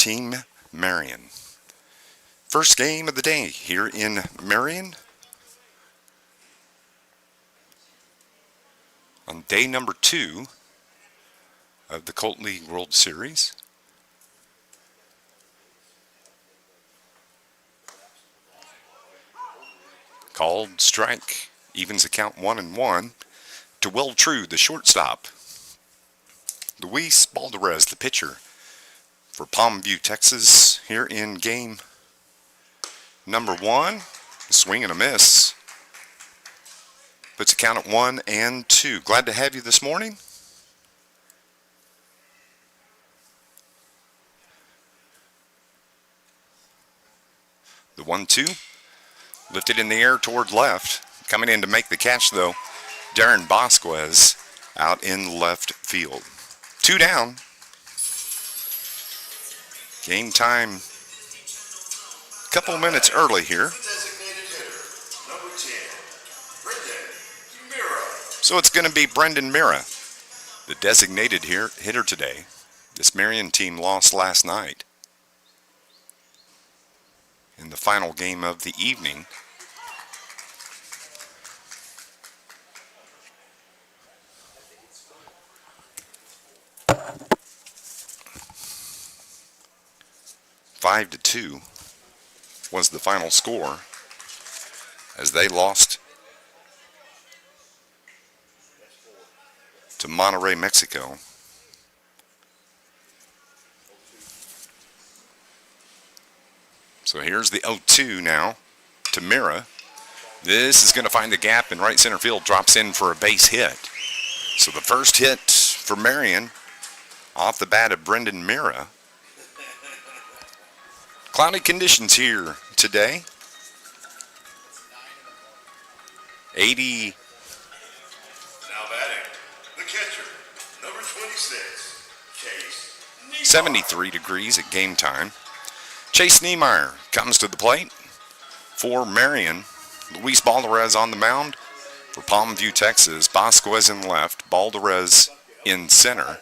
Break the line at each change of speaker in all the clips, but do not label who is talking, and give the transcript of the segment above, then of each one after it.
team, Marion. First game of the day here in Marion on day number 2 of the Colt League World Series. Called strike, evens the count 1-1 to Will True, the shortstop. Luis Balderas, the pitcher for Palmview, Texas, here in game number 1. A swing and a miss. Puts a count at 1-2. Glad to have you this morning. The 1-2. Lifted in the air toward left. Coming in to make the catch, though, Darren Vasquez out in left field. 2 down. Game time a couple minutes early here. So it's going to be Brendan Mira, the designated hitter today. This Marion team lost last night in the final game of the evening. Five to 2 was the final score as they lost to Monterrey, Mexico. So here's the 0-2 now to Mira. This is going to find the gap in right center field, drops in for a base hit. So the first hit for Marion off the bat of Brendan Mira. Cloudy conditions here today. 80.
Now batting, the catcher, number 26, Chase Niemeyer.
73 degrees at game time. Chase Niemeyer comes to the plate for Marion. Luis Balderas on the mound for Palmview, Texas. Vasquez in left, Balderas in center,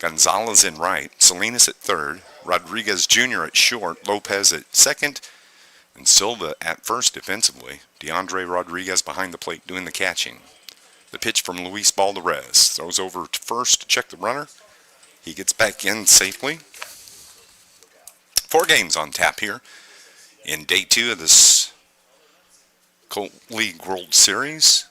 Gonzalez in right, Salinas at third, Rodriguez Jr. at short, Lopez at second, and Silva at first defensively. DeAndre Rodriguez behind the plate doing the catching. The pitch from Luis Balderas. Throws over to first to check the runner. He gets back in safely. 4 games on tap here in day 2 of this Colt League World Series.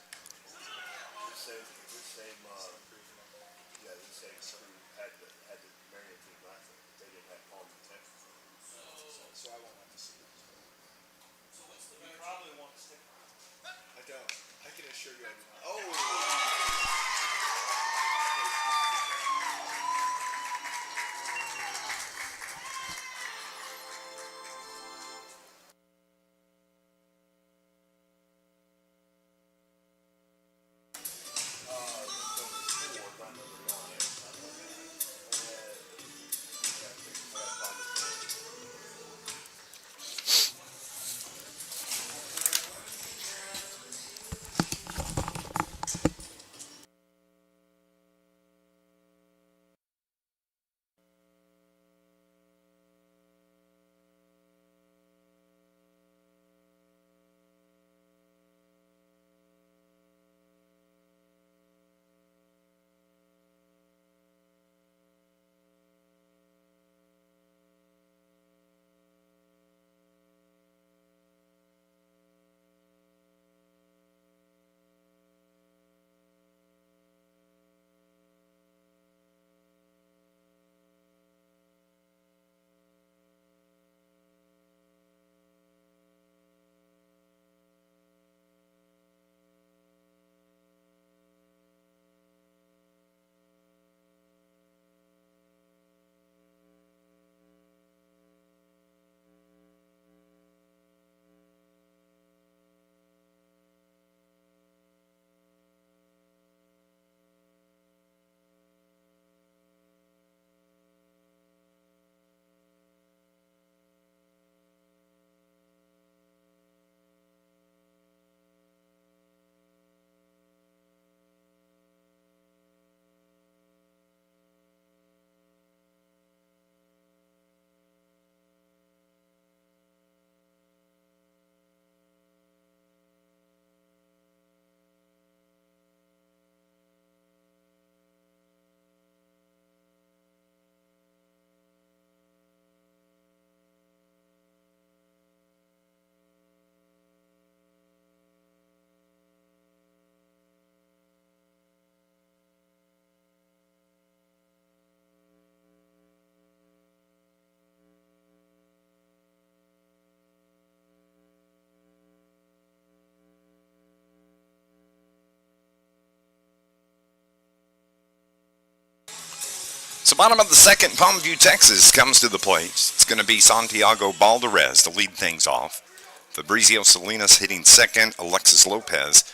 So bottom of the second, Palmview, Texas comes to the plate. It's going to be Santiago Balderez to lead things off. Fabrizio Salinas hitting second. Alexis Lopez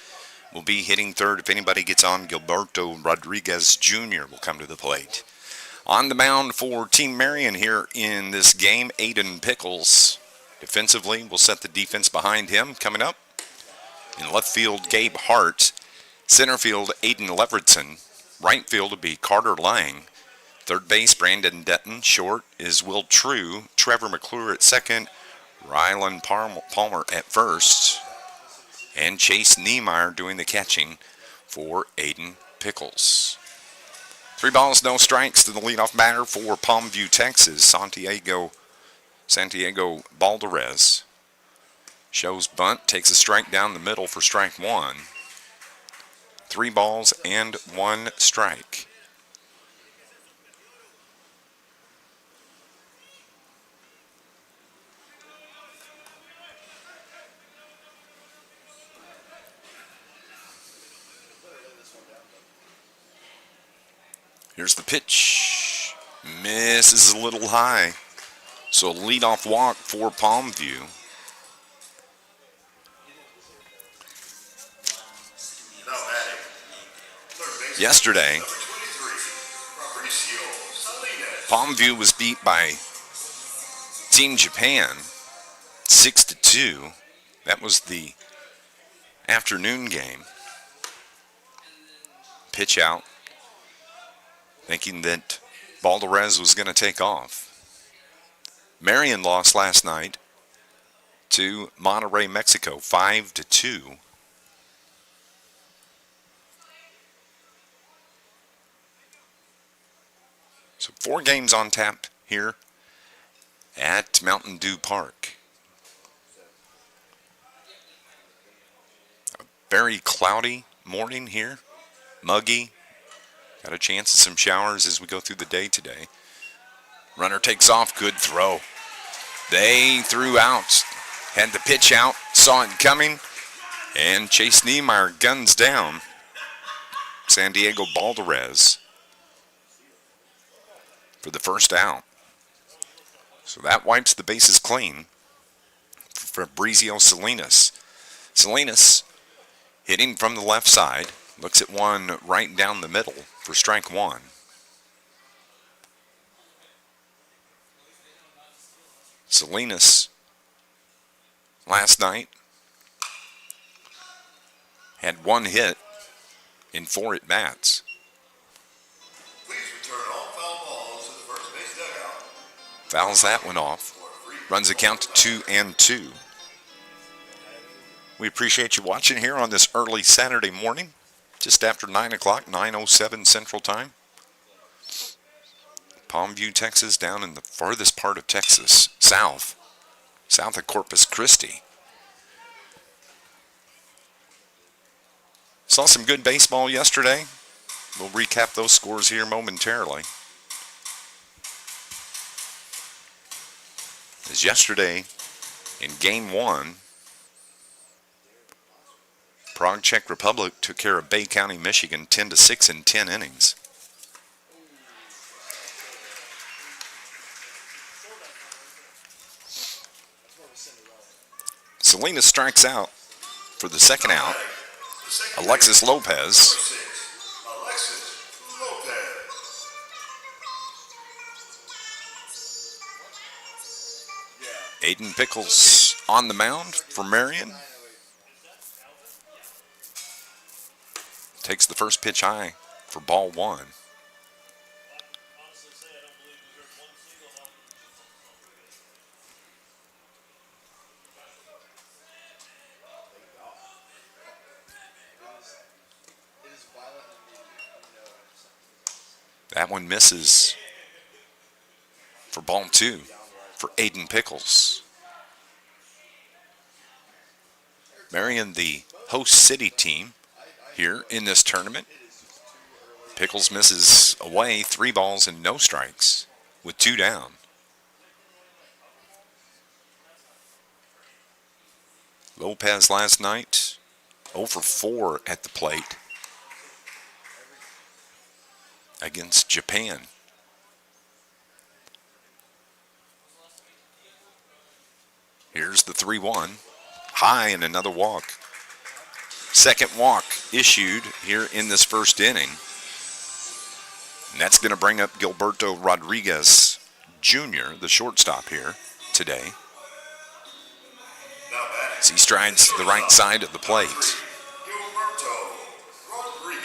will be hitting third. If anybody gets on, Gilberto Rodriguez Jr. will come to the plate. On the mound for Team Marion here in this game, Aiden Pickles. Defensively, will set the defense behind him. Coming up in left field, Gabe Hart. Center field, Aiden Levertson. Right field will be Carter Lang. Third base, Brandon Detton. Short is Will True. Trevor McClure at second. Rylan Palmer at first. And Chase Niemeyer doing the catching for Aiden Pickles. 3 balls, no strikes to the leadoff batter for Palmview, Texas. Santiago Balderez shows bunt, takes a strike down the middle for strike 1. 3 balls and 1 strike. Here's the pitch. Misses a little high. So leadoff walk for Palmview. Yesterday, Palmview was beat by Team Japan 6-2. That was the afternoon game. Pitch out, thinking that Balderez was going to take off. Marion lost last night to Monterrey, Mexico, 5-2. So 4 games on tap here at Mountain Dew Park. A very cloudy morning here, muggy. Got a chance of some showers as we go through the day today. Runner takes off, good throw. They threw out, had the pitch out, saw it coming, and Chase Niemeyer guns down Santiago Balderez for the first out. So that wipes the bases clean for Fabrizio Salinas. Salinas hitting from the left side, looks at one right down the middle for strike 1. Salinas last night had 1 hit in 4 at-bats.
Please return all foul balls to the first base dugout.
Fouls that one off. Runs the count to 2-2. We appreciate you watching here on this early Saturday morning, just after 9 o'clock, 9:07 Central Time. Palmview, Texas, down in the farthest part of Texas, south of Corpus Christi. Saw some good baseball yesterday. We'll recap those scores here momentarily. As yesterday, in Game 1, Prague, Czech Republic took care of Bay County, Michigan, 10-6 in 10 innings. Salinas strikes out for the second out. Alexis Lopez. Aiden Pickles on the mound for Marion. Takes the first pitch high for ball 1. That one misses for ball 2 for Aiden Pickles. Marion, the host city team here in this tournament. Pickles misses away, 3 balls and no strikes with 2 down. Lopez last night 0 for 4 at the plate against Japan. Here's the 3-1. High and another walk. Second walk issued here in this first inning. And that's going to bring up Gilberto Rodriguez Jr., the shortstop here today, as he strides to the right side of the plate.
Gilberto Rodriguez.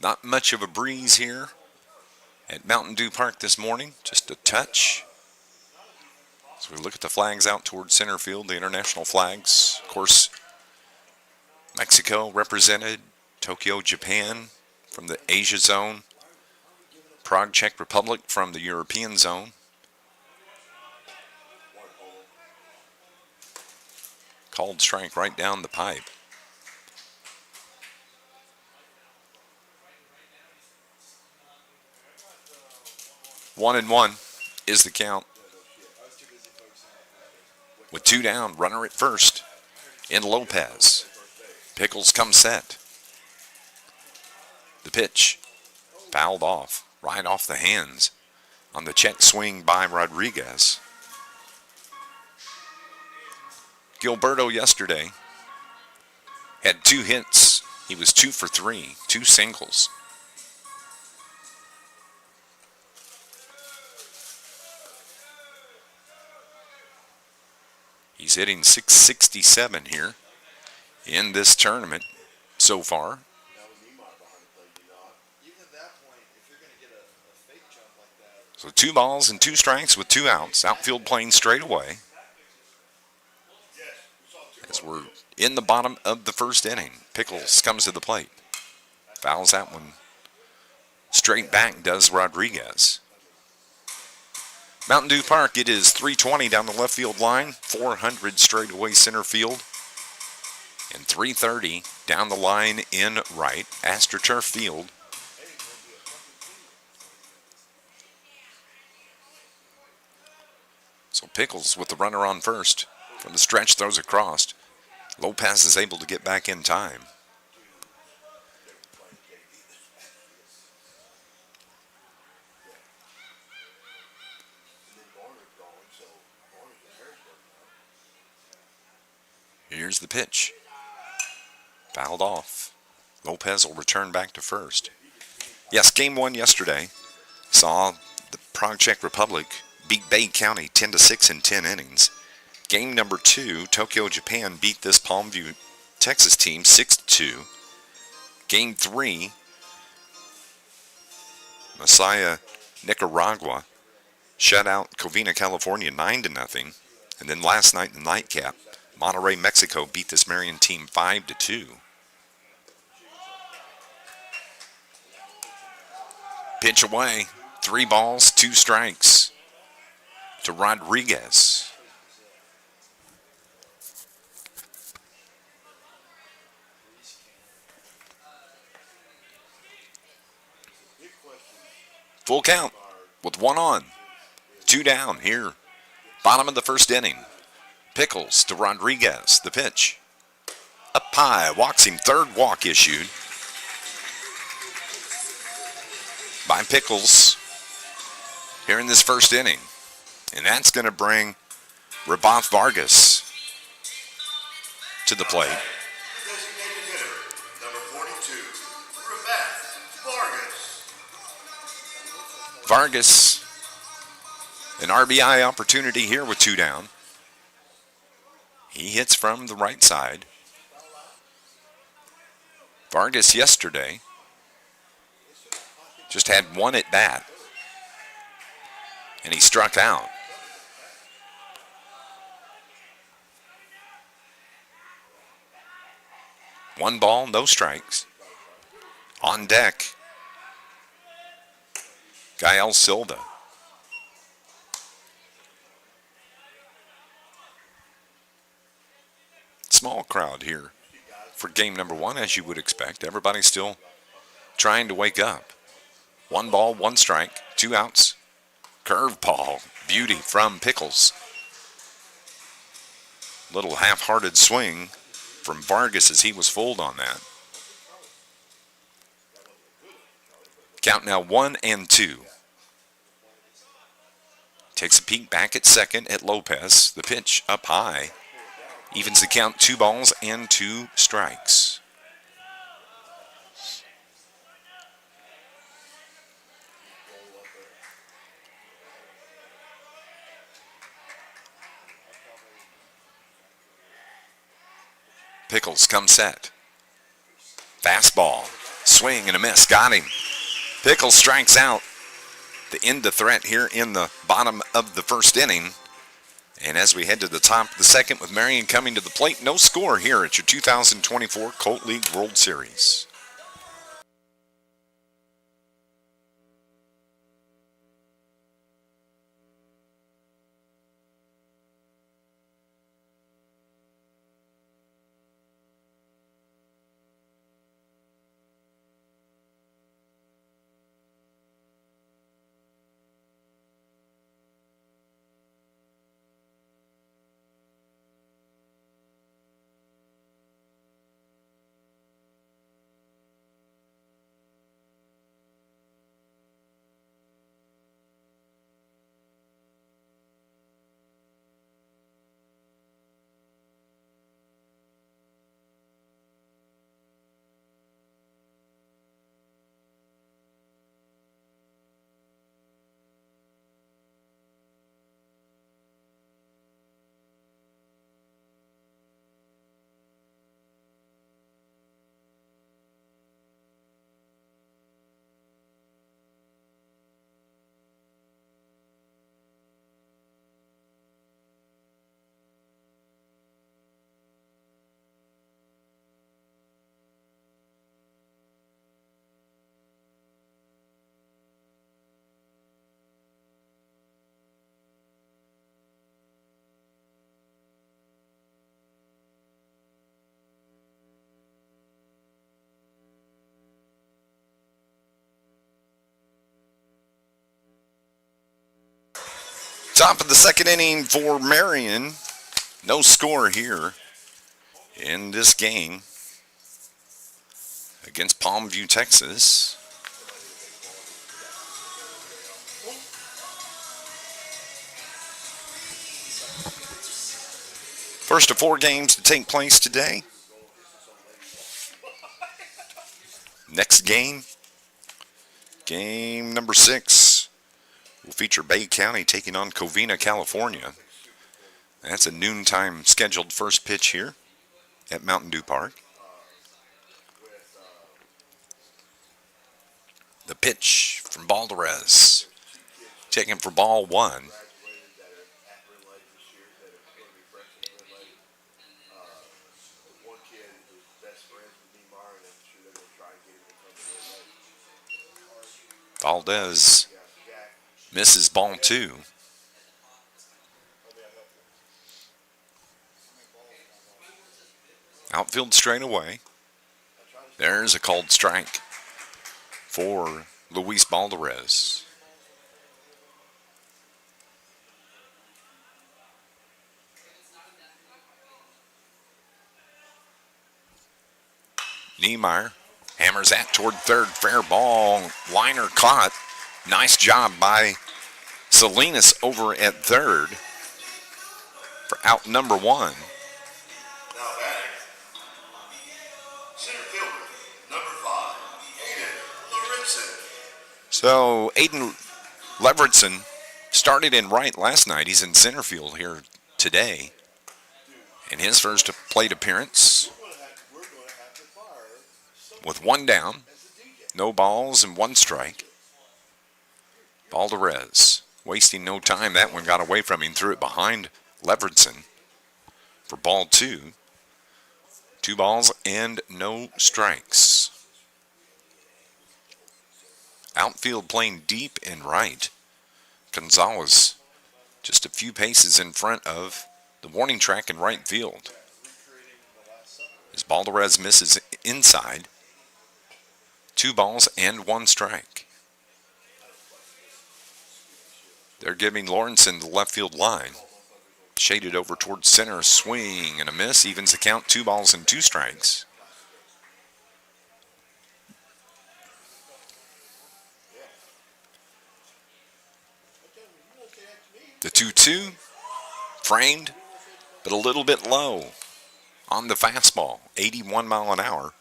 Not much of a breeze here at Mountain Dew Park this morning, just a touch. So we look at the flags out towards center field, the international flags. Of course, Mexico represented, Tokyo, Japan from the Asia zone, Prague, Czech Republic from the European zone. Called strike right down the pipe. 1-1 is the count. With 2 down, runner at first in Lopez. Pickles come set. The pitch fouled off, right off the hands on the check swing by Rodriguez. Gilberto yesterday had 2 hits. He was 2 for 3, 2 singles. He's hitting .667 here in this tournament so far. So 2 balls and 2 strikes with 2 outs. Outfield playing straight away. As we're in the bottom of the first inning, Pickles comes to the plate. Fouls that one straight back, does Rodriguez. Mountain Dew Park, it is 320 down the left field line, 400 straight away center field, and 330 down the line in right, AstroTurf Field. So Pickles with the runner on first. From the stretch, throws across. Lopez is able to get back in time. Here's the pitch. Fouled off. Lopez will return back to first. Yes, game 1 yesterday saw the Prague, Czech Republic beat Bay County 10-6 in 10 innings. Game number 2, Tokyo, Japan beat this Palmview, Texas team 6-2. Game 3, Messiah, Nicaragua shut out Covina, California 9-0. And then last night in the nightcap, Monterrey, Mexico beat this Marian team 5-2. Pitch away, 3 balls, 2 strikes to Rodriguez. Full count with 1 on, 2 down here. Bottom of the first inning. Pickles to Rodriguez. The pitch. Up high. Walks him. 3rd walk issued by Pickles here in this first inning. And that's going to bring Rabath Vargas to the plate.
Designated hitter, number 42, Rabath Vargas.
Vargas, an RBI opportunity here with 2 down. He hits from the right side. Vargas yesterday just had 1 at bat, and he struck out. One ball, no strikes. On deck, Gael Silva. Small crowd here for game number 1, as you would expect. Everybody's still trying to wake up. 1 ball, 1 strike, 2 outs. Curveball, beauty from Pickles. Little half-hearted swing from Vargas as he was fooled on that. Count now 1-2. Takes a peek back at second at Lopez. The pitch up high. Evens the count, 2 balls and 2 strikes. Pickles comes set. Fastball. Swing and a miss. Got him. Pickles strikes out. The end of threat here in the bottom of the first inning. And as we head to the top of the second with Marion coming to the plate, no score here at your 2024 Colt League World Series. Top of the second inning for Marion. No score here in this game against Palmview, Texas. First of 4 games to take place today. Next game, game number 6, will feature Bay County taking on Covina, California. That's a noontime scheduled first pitch here at Mountain Dew Park. The pitch from Balderez, taken for ball 1. Valdez misses ball 2. Outfield straight away. There's a called strike for Luis Balderez. Niemeyer hammers that toward third. Fair ball. Liner caught. Nice job by Salinas over at third for out number 1.
Now batting, center fielder, number 5, Aiden Lorenzen.
So Aiden Leveretson started in right last night. He's in center field here today. In his first plate appearance, with 1 down, no balls and 1 strike. Balderez wasting no time. That one got away from him, threw it behind Leveretson for ball 2. 2 balls and no strikes. Outfield playing deep and right. Gonzalez just a few paces in front of the warning track in right field. As Balderez misses inside. 2 balls and 1 strike. They're giving Lawrenson the left field line. Shaded over towards center, swing and a miss. Evens the count, 2 balls and 2 strikes. The 2-2, framed, but a little bit low on the fastball, 81 mile an hour.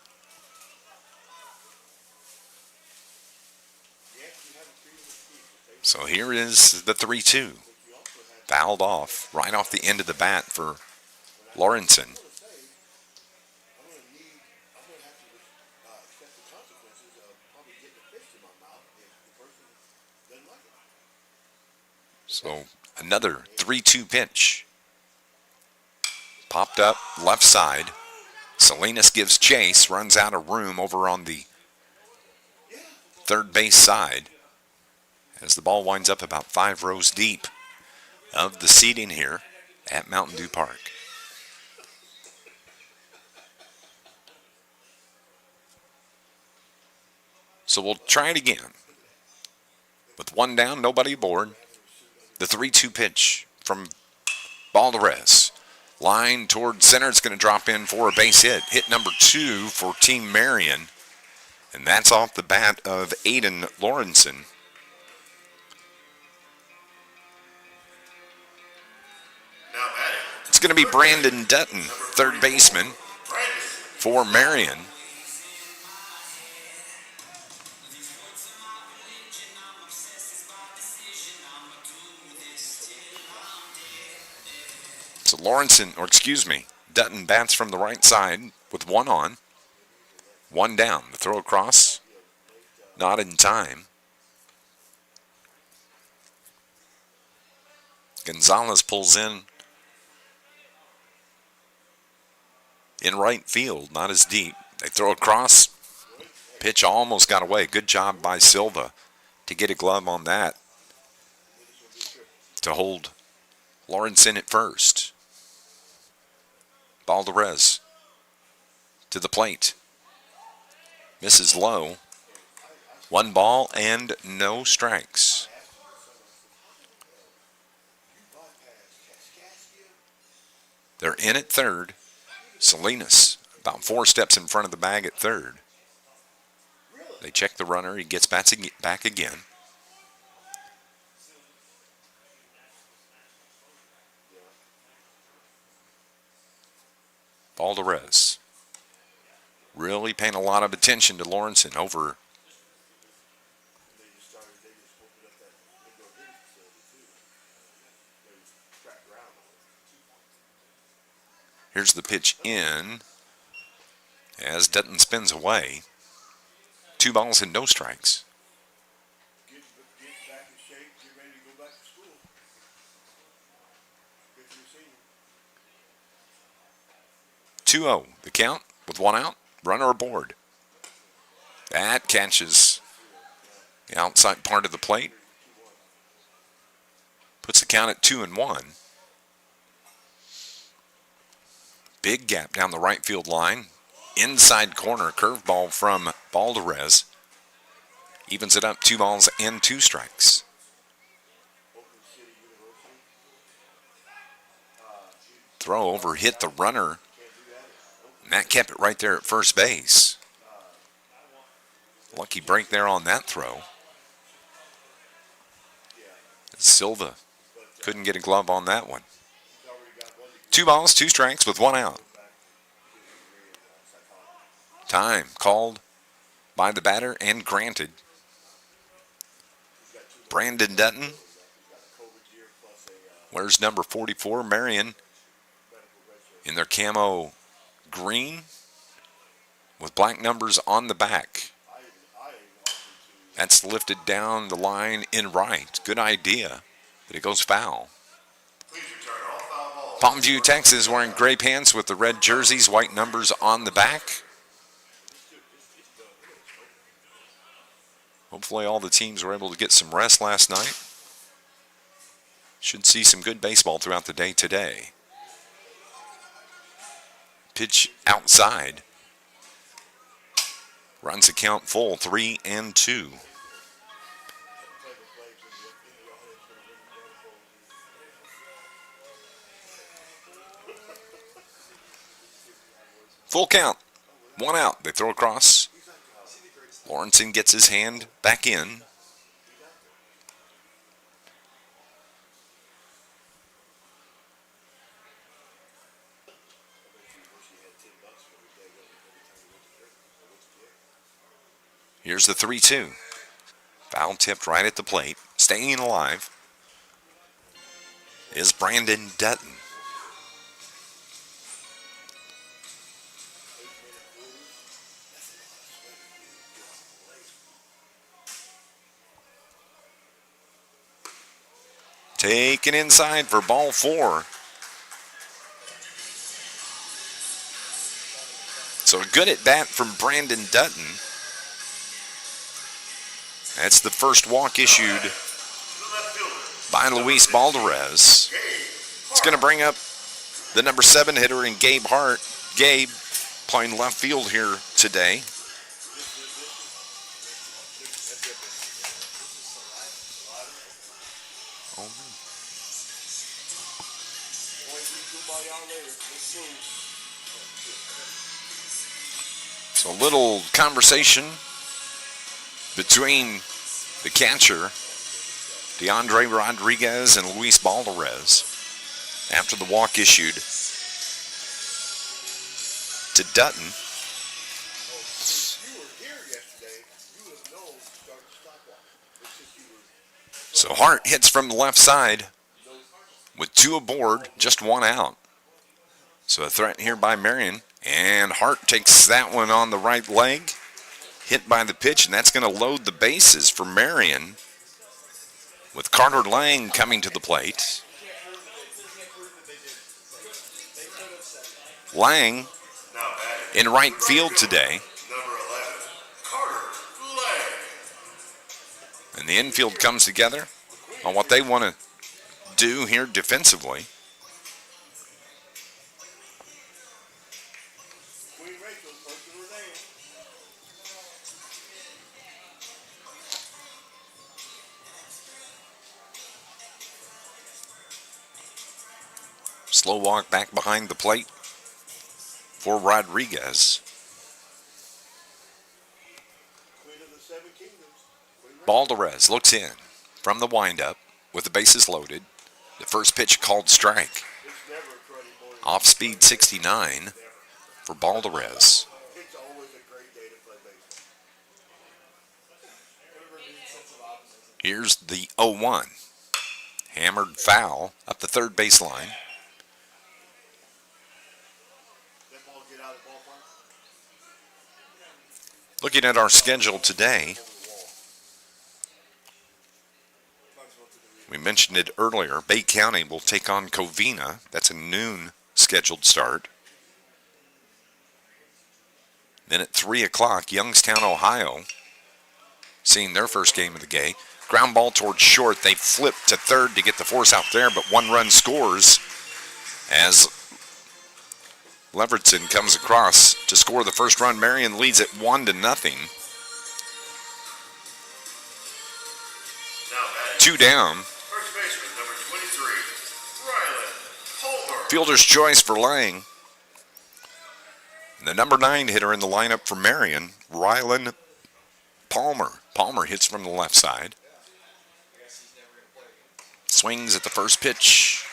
So here is the 3-2. Fouled off, right off the end of the bat for Lawrenson. So another 3-2 pitch. Popped up left side. Salinas gives chase, runs out of room over on the third base side as the ball winds up about 5 rows deep of the seating here at Mountain Dew Park. So we'll try it again. With one down, nobody aboard. The 3-2 pitch from Valdez. Line toward center. It's going to drop in for a base hit. Hit number 2 for Team Marion. And that's off the bat of Aiden Lawrenson. It's going to be Brandon Dutton, third baseman for Marion. So Dutton bats from the right side with one on, one down. The throw across, not in time. Gonzalez pulls in right field, not as deep. They throw across, pitch almost got away. Good job by Silva to get a glove on that to hold Lawrence in at first. Valdez to the plate. Misses low. 1 ball and no strikes. They're in at third. Salinas about 4 steps in front of the bag at third. They check the runner. He gets back again. Valdez really paying a lot of attention to Lawrenson over. Here's the pitch in as Dutton spins away. 2 balls and no strikes. 2-0 the count with 1 out, runner aboard. That catches the outside part of the plate. Puts the count at 2-1. Big gap down the right field line. Inside corner, curveball from Valdez. Evens it up, 2 balls and 2 strikes. Throw over, hit the runner. And that kept it right there at first base. Lucky break there on that throw. Silva couldn't get a glove on that one. 2 balls, 2 strikes with 1 out. Time called by the batter and granted. Brandon Dutton. Where's number 44, Marion, in their camo green with black numbers on the back. That's lifted down the line in right. Good idea, but it goes foul. Palmview, Texas, wearing gray pants with the red jerseys, white numbers on the back. Hopefully all the teams were able to get some rest last night. Should see some good baseball throughout the day today. Pitch outside. Runs the count full, 3-2. Full count, 1 out. They throw across. Lawrenson gets his hand back in. Here's the 3-2. Foul tipped right at the plate. Staying alive is Brandon Dutton. Taken inside for ball 4. So a good at bat from Brandon Dutton. That's the first walk issued by Luis Balderas. It's going to bring up the number 7 hitter in Gabe Hart. Gabe playing left field here today. So a little conversation between the catcher, DeAndre Rodriguez, and Luis Balderas after the walk issued to Dutton. So Hart hits from the left side with 2 aboard, just 1 out. So a threat here by Marion, and Hart takes that one on the right leg, hit by the pitch, and that's going to load the bases for Marion with Carter Lang coming to the plate. Lang in right field today. And the infield comes together on what they want to do here defensively. Slow walk back behind the plate for Rodriguez. Balderas looks in from the windup with the bases loaded. The first pitch called strike. Off speed 69 for Balderas. Here's the 0-1. Hammered foul up the third baseline. Looking at our schedule today, we mentioned it earlier, Bay County will take on Covina. That's a noon scheduled start. Then at 3 o'clock, Youngstown, Ohio, seeing their first game of the day. Ground ball towards short. They flip to third to get the force out there, but 1 run scores as Levertson comes across to score the first run. Marion leads it 1-0. 2 down.
First baseman, number 23, Rylan Palmer.
Fielder's choice for Lang. And the number 9 hitter in the lineup for Marion, Rylan Palmer. Palmer hits from the left side. Swings at the first pitch.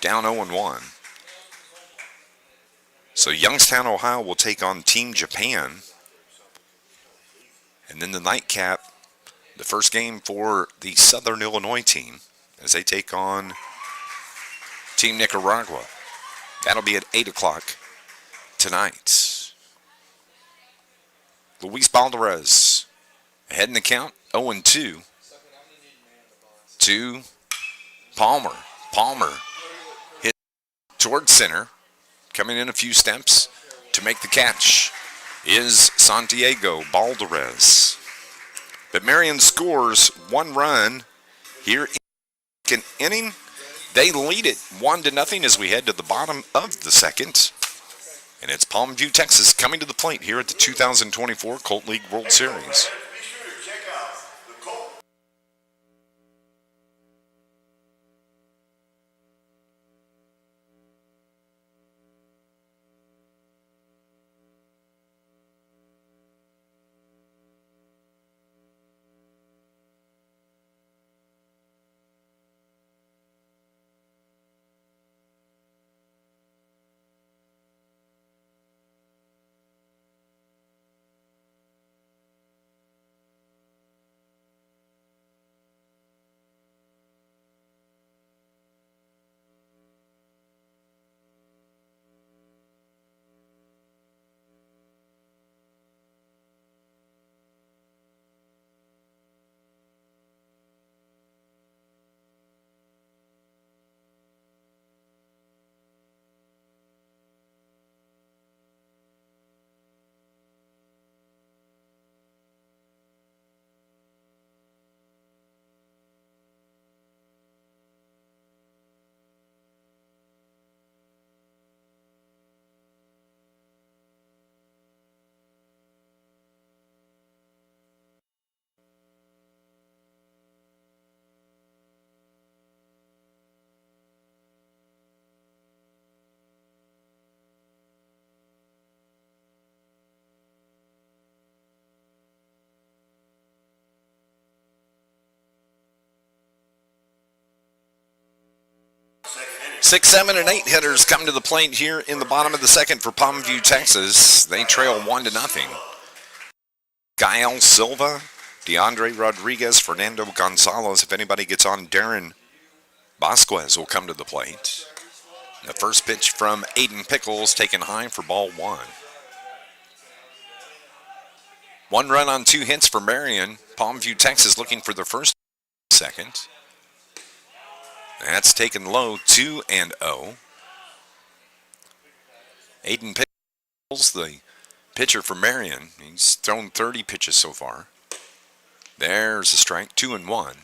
Down 0-1. So Youngstown, Ohio will take on Team Japan. And then the nightcap, the first game for the Southern Illinois team as they take on Team Nicaragua. That'll be at 8 o'clock tonight. Luis Balderas ahead in the count, 0-2 to Palmer. Palmer hit towards center. Coming in a few steps to make the catch is Santiago Balderas. But Marion scores 1 run here in an inning. They lead it 1-0 as we head to the bottom of the second. And it's Palmview, Texas coming to the plate here at the 2024 Colt League World Series.
Be sure to check out the Colt.
6, 7, and 8 hitters come to the plate here in the bottom of the second for Palmview, Texas. They trail 1-0. Gael Silva, DeAndre Rodriguez, Fernando Gonzalez. If anybody gets on, Darren Vasquez will come to the plate. The first pitch from Aiden Pickles taken high for ball 1. 1 run on 2 hits for Marion. Palmview, Texas looking for their first second. That's taken low, 2-0. Aiden Pickles, the pitcher for Marion. He's thrown 30 pitches so far. There's a strike, 2-1.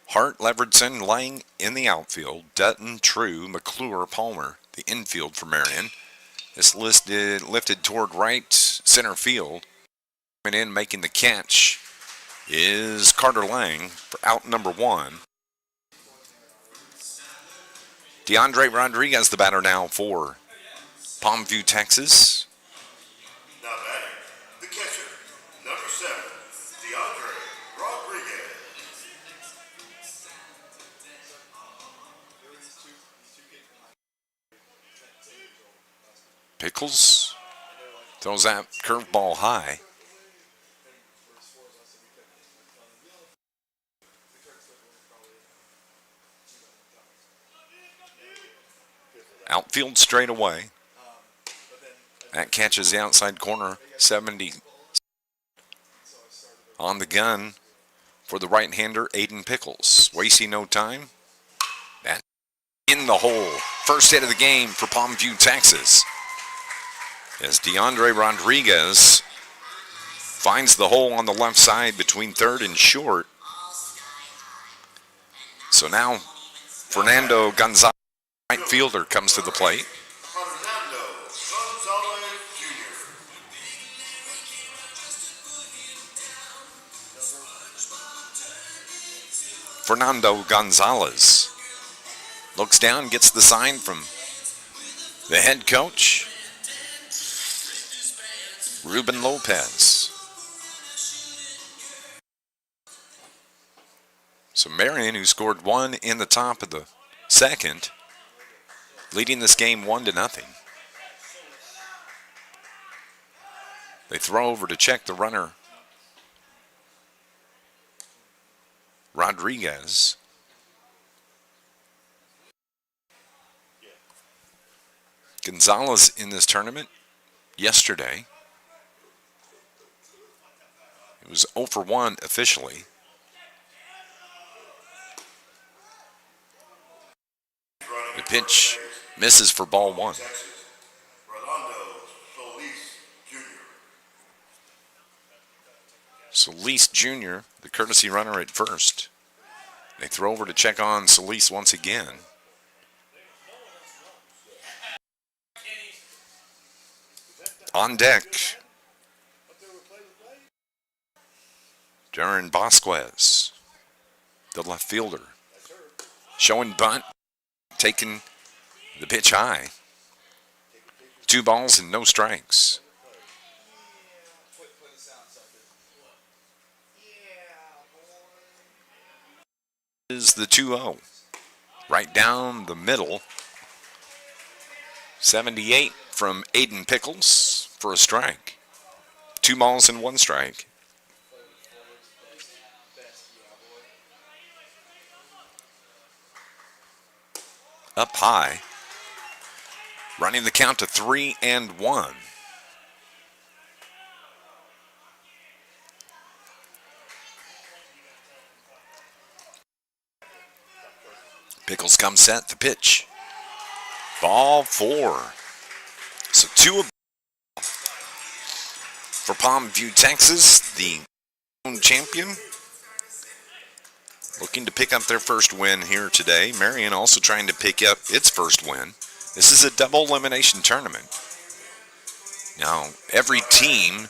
Hart, Leveredson laying in the outfield. Dutton, True, McClure, Palmer, the infield for Marion. This lifted toward right center field. Coming in making the catch is Carter Lang for out number 1. DeAndre Rodriguez, the batter now for Palmview, Texas.
Now batting, the catcher, number 7, DeAndre Rodriguez.
Pickles throws that curveball high. Outfield straight away. That catches the outside corner. 70 on the gun for the right-hander, Aiden Pickles. Wasting no time. That in the hole. First hit of the game for Palmview, Texas. As DeAndre Rodriguez finds the hole on the left side between third and short. So now Fernando Gonzalez, right fielder, comes to the plate.
Fernando Gonzalez Jr.
Fernando Gonzalez looks down, gets the sign from the head coach, Ruben Lopez. So Marion, who scored 1 in the top of the second, leading this game 1-0. They throw over to check the runner, Rodriguez. Gonzalez in this tournament yesterday. It was 0 for 1 officially. The pitch misses for ball 1. Solis Jr., the courtesy runner at first. They throw over to check on Solis once again. On deck, Darren Vasquez, the left fielder, showing bunt, taking the pitch high. 2 balls and no strikes. Is the 2-0. Right down the middle. 78 from Aiden Pickles for a strike. 2 balls and 1 strike. Up high. Running the count to 3-1. Pickles comes set, the pitch. Ball 4. So 2 for Palmview, Texas, the champion. Looking to pick up their first win here today. Marion also trying to pick up its first win. This is a double elimination tournament. Now, every team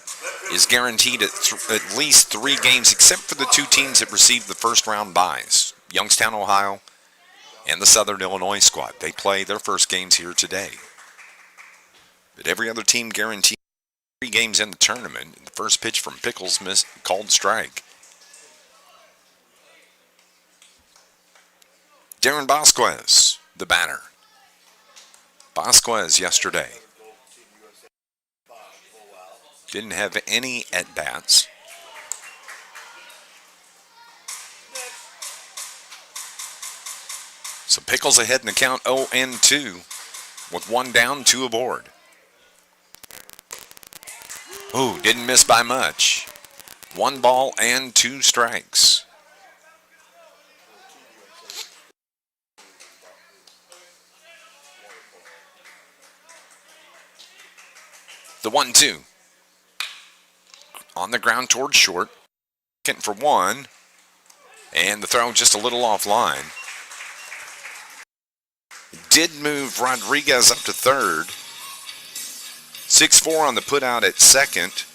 is guaranteed at least 3 games, except for the 2 teams that received the first round byes. Youngstown, Ohio, and the Southern Illinois squad. They play their first games here today. But every other team guaranteed 3 games in the tournament. The first pitch from Pickles called strike. Darren Vasquez, the batter. Vasquez yesterday didn't have any at-bats. So Pickles ahead in the count 0-2 with one down, two aboard. Ooh, didn't miss by much. 1 ball and 2 strikes. The 1-2. On the ground towards short. Second for 1. And the throw just a little offline. Did move Rodriguez up to third. 6-4 on the putout at second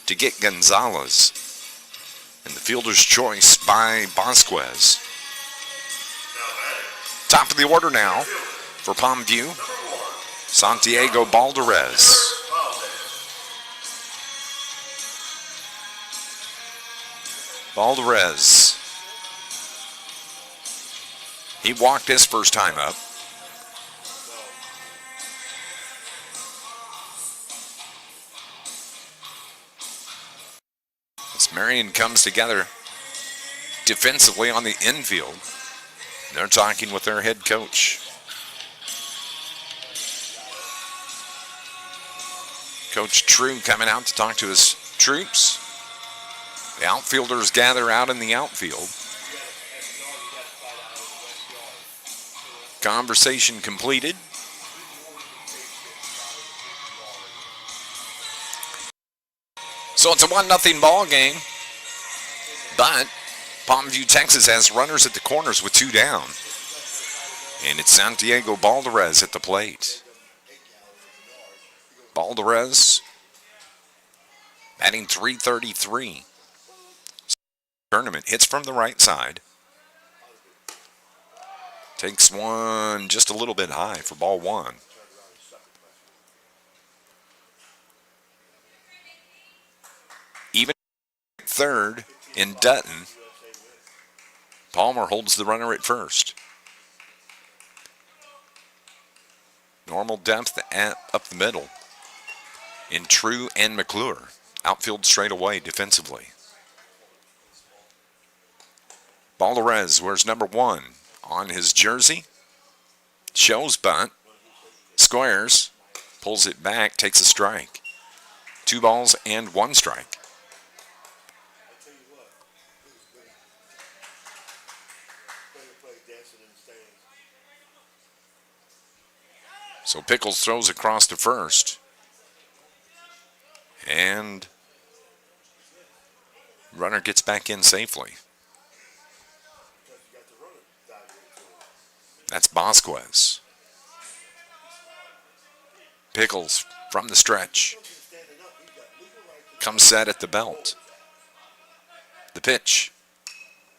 to get Gonzalez. And the fielder's choice by Vasquez. Top of the order now for Palmview, Santiago Balderas. Balderas. He walked his first time up. As Marion comes together defensively on the infield, they're talking with their head coach. Coach True coming out to talk to his troops. The outfielders gather out in the outfield. Conversation completed. So it's a 1-0 ball game. But Palmview, Texas has runners at the corners with 2 down. And it's Santiago Balderas at the plate. Balderas batting .333. Tournament hits from the right side. Takes one just a little bit high for ball 1. Even third in Dutton. Palmer holds the runner at first. Normal depth up the middle in True and McClure. Outfield straight away defensively. Balderas wears number 1 on his jersey. Shows bunt. Squares. Pulls it back. Takes a strike. 2 balls and 1 strike. So Pickles throws across to first. And runner gets back in safely. That's Vasquez. Pickles from the stretch. Comes set at the belt. The pitch.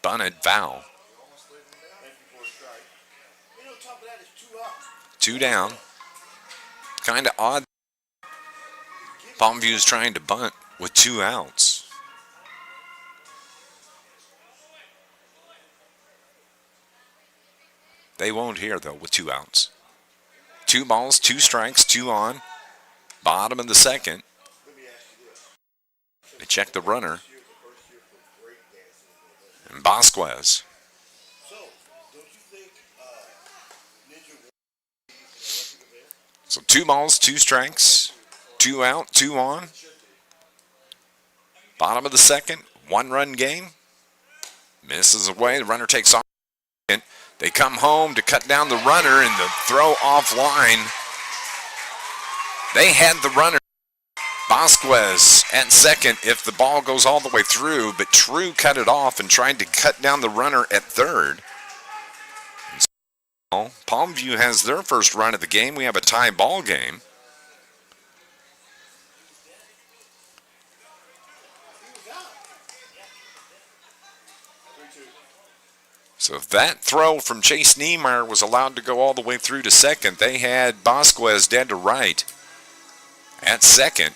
Bunted, foul. 2 down. Kind of odd. Palmview's trying to bunt with 2 outs. They won't here, though, with 2 outs. 2 balls, 2 strikes, 2 on. Bottom of the second. They check the runner. And Vasquez. So 2 balls, 2 strikes, 2 out, 2 on. Bottom of the second, 1-run game. Misses away, the runner takes off. They come home to cut down the runner and the throw offline. They had the runner, Vasquez, at second if the ball goes all the way through, but True cut it off and tried to cut down the runner at third. Palmview has their first run of the game. We have a tie ball game. So if that throw from Chase Niemeyer was allowed to go all the way through to second, they had Vasquez dead to right at second.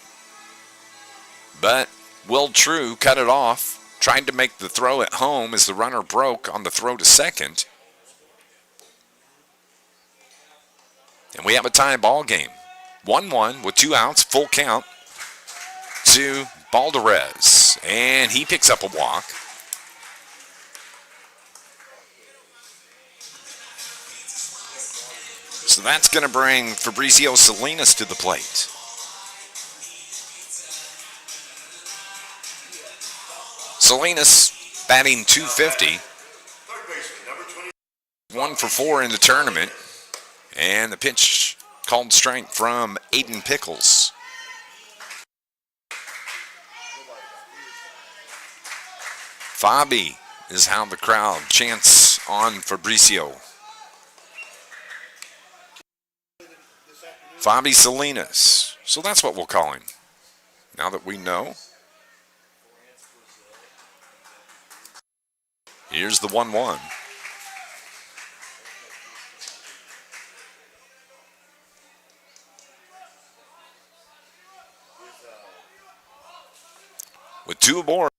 But Will True cut it off, tried to make the throw at home as the runner broke on the throw to second. And we have a tie ball game. 1-1 with 2 outs, full count to Balderez. And he picks up a walk. So that's going to bring Fabricio Salinas to the plate. Salinas batting .250. 1 for 4 in the tournament. And the pitch called strike from Aiden Pickles. Fabi is how the crowd chants on Fabricio. Fabi Salinas. So that's what we'll call him. Now that we know. Here's the 1-1. With 2 aboard.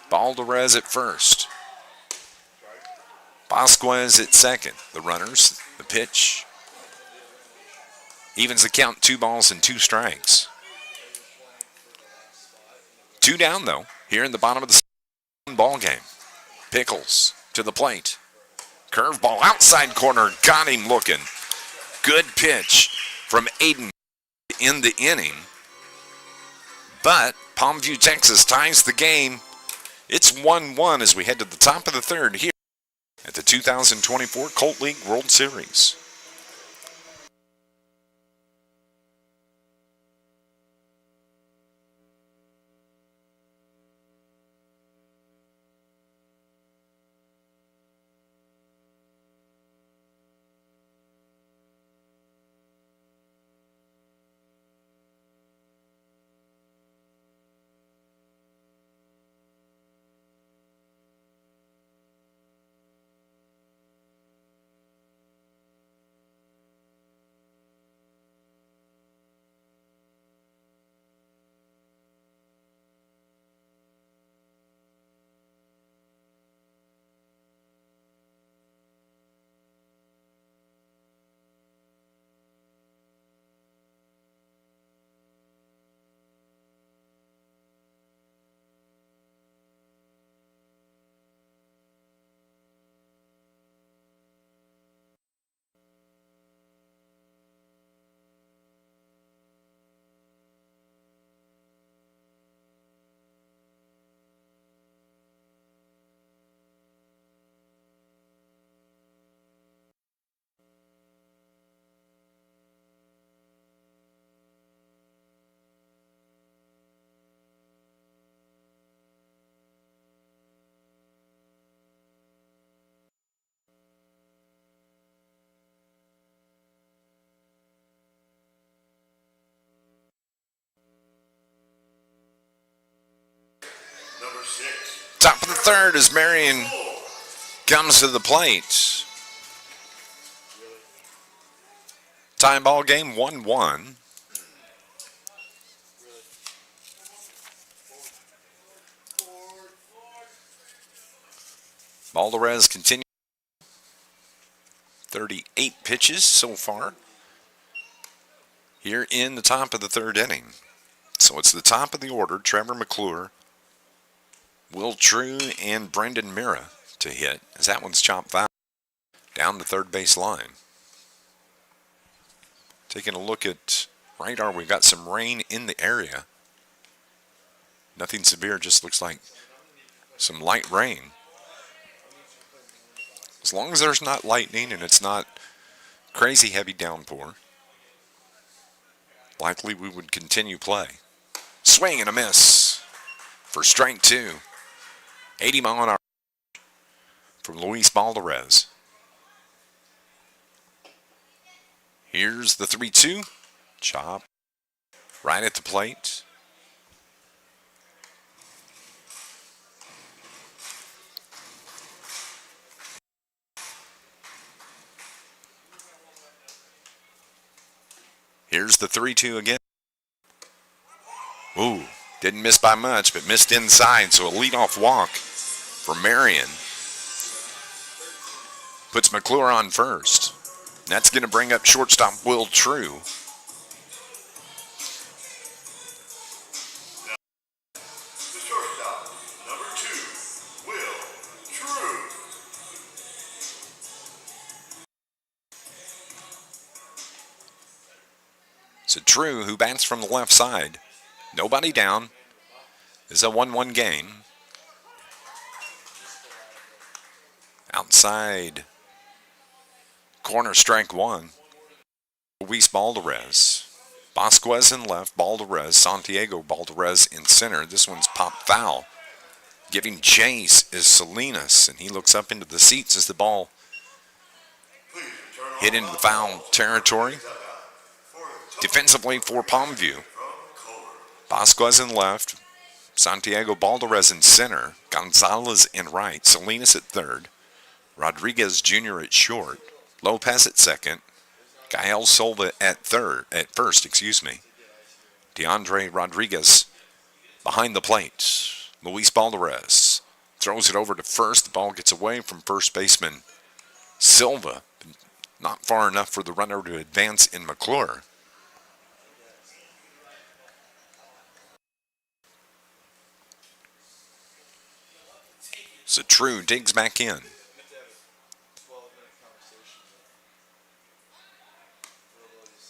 Balderez at first. Vasquez at second. The runners, the pitch. Evens the count, 2 balls and 2 strikes. 2 down, though, here in the bottom of the ball game. Pickles to the plate. Curveball outside corner. Got him looking. Good pitch from Aiden in the inning. But Palmview, Texas ties the game. It's 1-1 as we head to the top of the third here at the 2024 Colt League World Series. Top of the third as Marion comes to the plate. Tie ball game 1-1. Balderez continues. 38 pitches so far here in the top of the third inning. So it's the top of the order. Trevor McClure, Will True, and Brendan Mira to hit as that one's chopped foul down the third base line. Taking a look at radar, we've got some rain in the area. Nothing severe, just looks like some light rain. As long as there's not lightning and it's not crazy heavy downpour, likely we would continue play. Swing and a miss for strike 2. 80 mile an hour from Luis Balderez. Here's the 3-2. Chop right at the plate. Here's the 3-2 again. Ooh, didn't miss by much, but missed inside, so a leadoff walk for Marion. Puts McClure on first. That's going to bring up shortstop Will True.
The shortstop, number 2, Will True.
So True, who bats from the left side, nobody down. It's a 1-1 game. Outside corner, strike one. Luis Balderas. Vasquez in left, Balderas, Santiago Balderas in center. This one's popped foul. Giving chase is Salinas, and he looks up into the seats as the ball hit into the foul territory. Defensively for Palmview. Vasquez in left, Santiago Balderas in center, Gonzalez in right, Salinas at third, Rodriguez Jr. at short, Lopez at second, Gael Silva at first. DeAndre Rodriguez behind the plate. Luis Balderas throws it over to first. The ball gets away from first baseman Silva. Not far enough for the runner to advance in McClure. So True digs back in.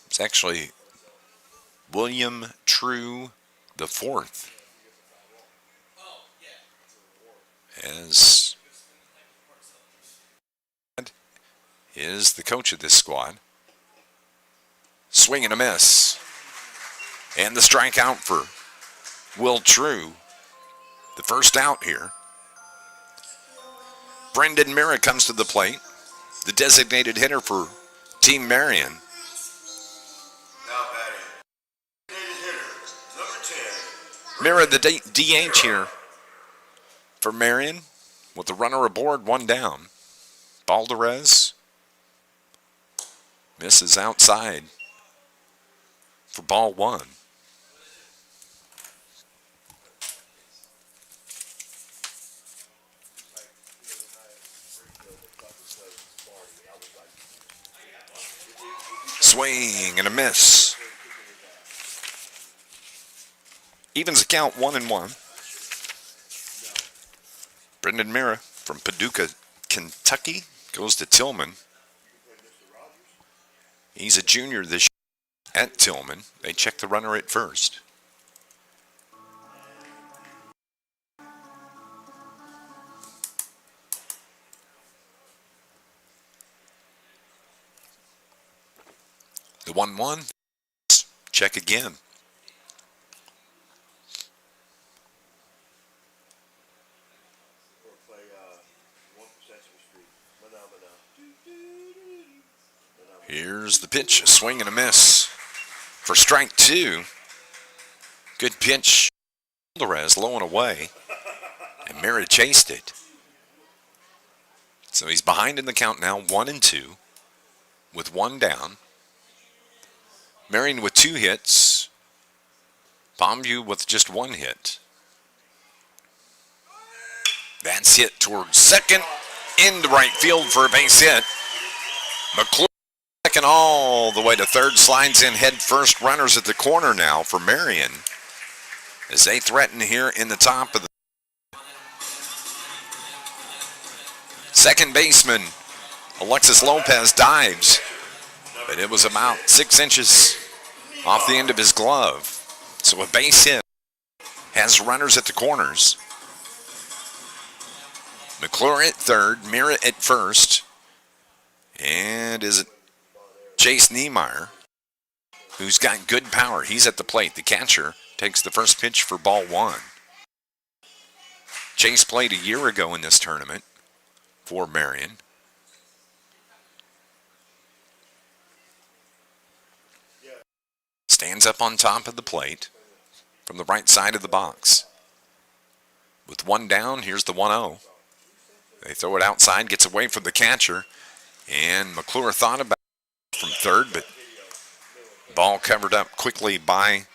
It's actually William True the fourth. As is the coach of this squad. Swing and a miss. And the strikeout for Will True. The first out here. Brendan Mira comes to the plate. The designated hitter for Team Marion.
Now batting, designated hitter, number 10.
Mira, the DH here for Marion, with the runner aboard, one down. Balderas misses outside for ball one. Swing and a miss. Evens the count 1-1. Brendan Mira from Paducah, Kentucky, goes to Tillman. He's a junior this year at Tillman. They check the runner at first. The 1-1. Check again. Here's the pitch, a swing and a miss for strike two. Good pitch. Alvarez low and away, and Mira chased it. So he's behind in the count now, 1-2, with one down. Marion with 2 hits. Palmview with just 1 hit. That's hit towards second, into right field for a base hit. McClure second all the way to third, slides in head first. Runners at the corner now for Marion as they threaten here in the top of the second baseman. Alexis Lopez dives, but it was about 6 inches off the end of his glove. So a base hit has runners at the corners. McClure at third, Mira at first, and is it Chase Niemeyer, who's got good power. He's at the plate. The catcher takes the first pitch for ball one. Chase played a year ago in this tournament for Marion. Stands up on top of the plate from the right side of the box. With one down, here's the 1-0. They throw it outside, gets away from the catcher, and McClure thought about it from third, but ball covered up quickly by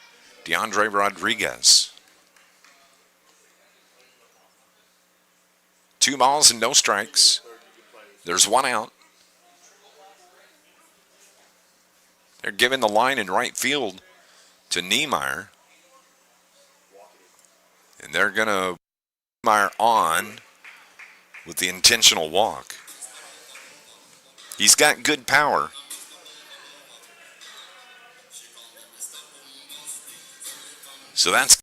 DeAndre Rodriguez. 2 balls and no strikes. There's 1 out. They're giving the line in right field to Niemeyer. And they're going to Niemeyer on with the intentional walk. He's got good power. So that's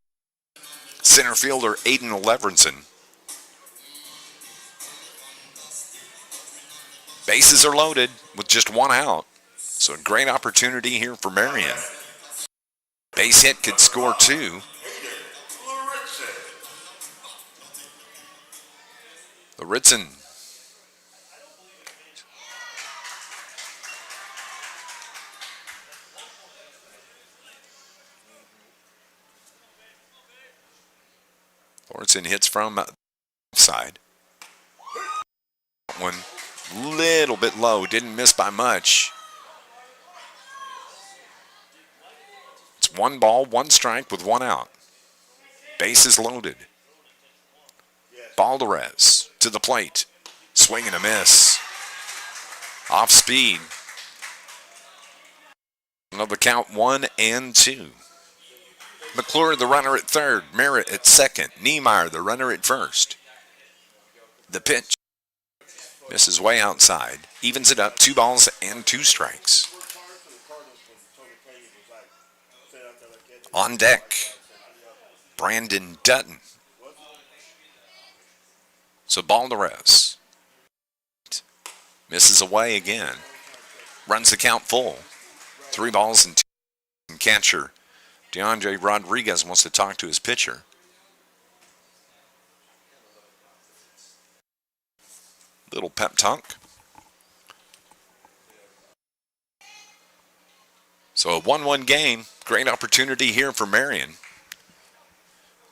center fielder Aiden Leverenson. Bases are loaded with just one out. So a great opportunity here for Marion. Base hit could score two. Lauritzen. Lauritzen hits from side. One little bit low, didn't miss by much. It's 1 ball, 1 strike with 1 out. Bases loaded. Balderez to the plate. Swing and a miss. Off speed. Another count 1-2. McClure, the runner at third. Merritt at second. Niemeyer, the runner at first. The pitch. Misses way outside. Evens it up. 2 balls and 2 strikes. On deck, Brandon Dutton. So Balderez misses away again. Runs the count full. 3 balls and 2. And catcher DeAndre Rodriguez wants to talk to his pitcher. Little pep talk. So a 1-1 game. Great opportunity here for Marion.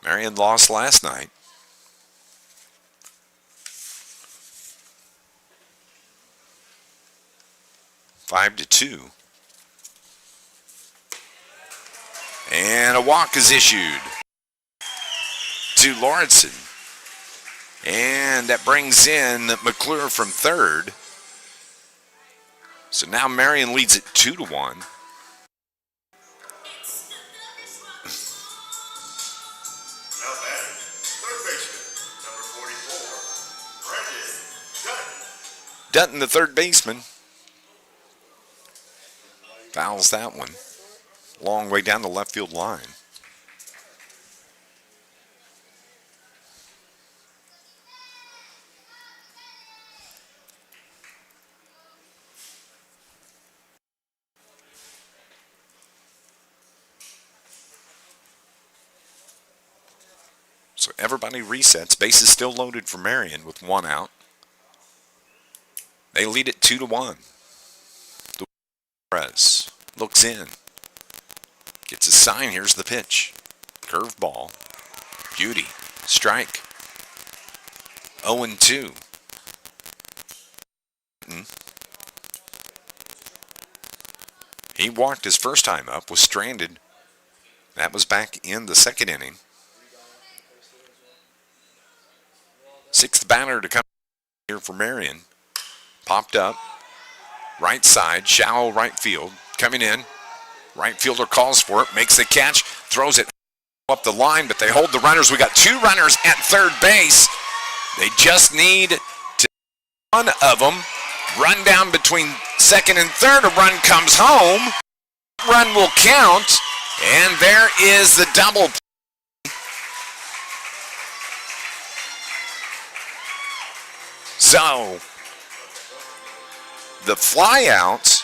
Marion lost last night. Five to 2. And a walk is issued to Lawrenson. And that brings in McClure from third. So now Marion leads it 2-1. Dutton, the third baseman, fouls that one. Long way down the left field line. So everybody resets. Base is still loaded for Marion with 1 out. They lead it 2-1. Perez looks in. Gets a sign. Here's the pitch. Curveball. Beauty. Strike. 0-2. He walked his first time up, was stranded. That was back in the second inning. 6th batter to come here for Marion. Popped up. Right side, shallow right field. Coming in. Right fielder calls for it, makes the catch, throws it up the line, but they hold the runners. We got 2 runners at third base. They just need to one of them run down between second and third. A run comes home. Run will count, and there is the double. So the fly out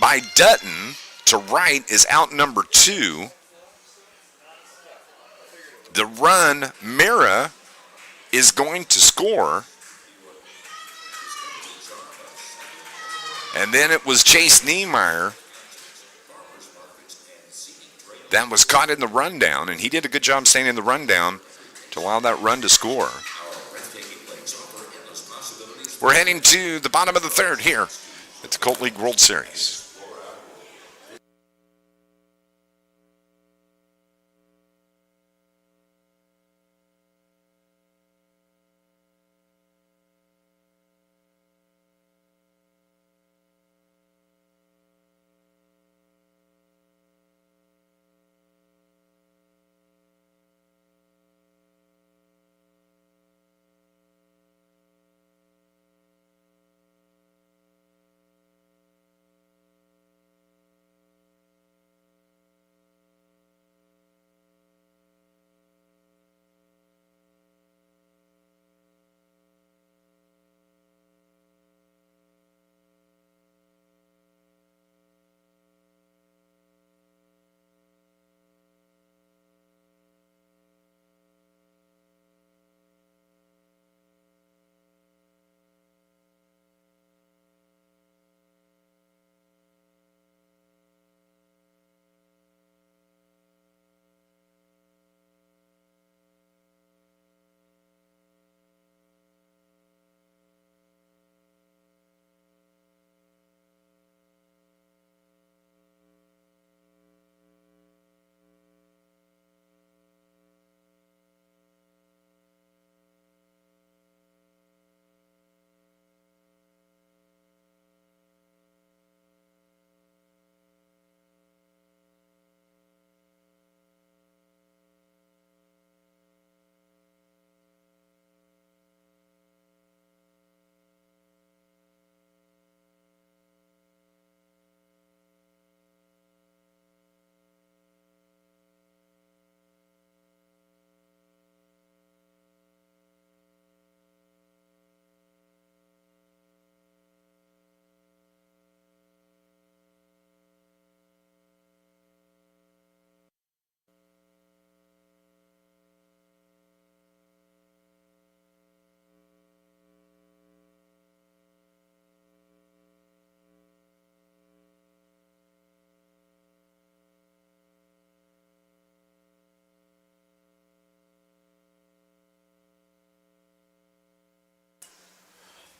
by Dutton to right is out number 2. The run, Mira, is going to score. And then it was Chase Niemeyer that was caught in the rundown, and he did a good job staying in the rundown to allow that run to score. We're heading to the bottom of the third here at the Colt League World Series.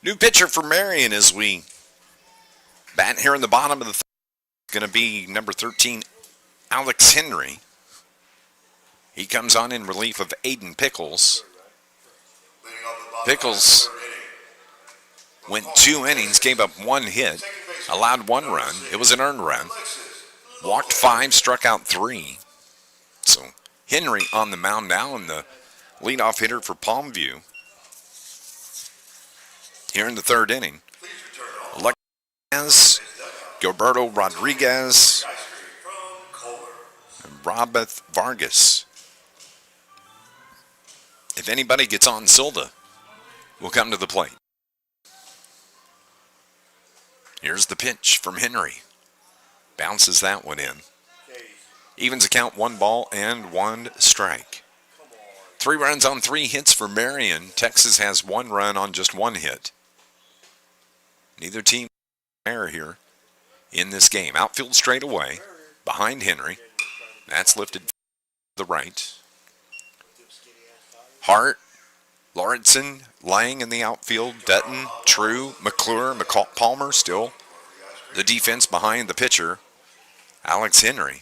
New pitcher for Marion as we bat here in the bottom of the going to be number 13, Alex Henry. He comes on in relief of Aiden Pickles. Pickles went 2 innings, gave up 1 hit, allowed 1 run. It was an earned run. Walked 5, struck out 3. So Henry on the mound now, and the leadoff hitter for Palmview. Here in the 3rd inning, Alexis, Gilberto Rodriguez, and Robert Vargas. If anybody gets on, Silva will come to the plate. Here's the pitch from Henry. Bounces that one in. Evens the count, 1 ball and 1 strike. 3 runs on 3 hits for Marion. Texas has 1 run on just 1 hit. Neither team error here in this game. Outfield straight away behind Henry. That's lifted to the right. Hart, Lauritsen, Lang in the outfield. Dutton, True, McClure, Palmer still. The defense behind the pitcher, Alex Henry.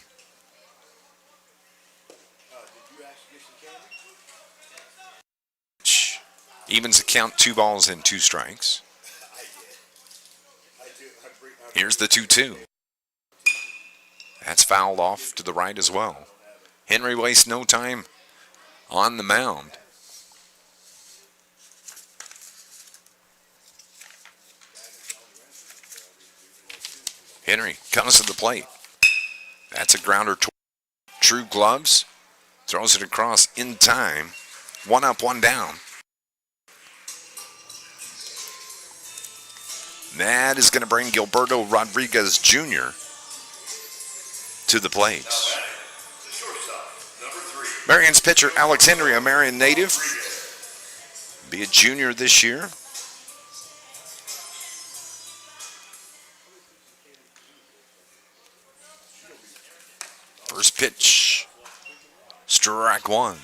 Evens the count, 2 balls and 2 strikes. Here's the 2-2. That's fouled off to the right as well. Henry wastes no time on the mound. Henry comes to the plate. That's a grounder. True gloves. Throws it across in time. 1 up, 1 down. That is going to bring Gilberto Rodriguez Jr. to the plate. Marion's pitcher, Alex Henry, a Marion native. Be a junior this year. First pitch. Strike 1.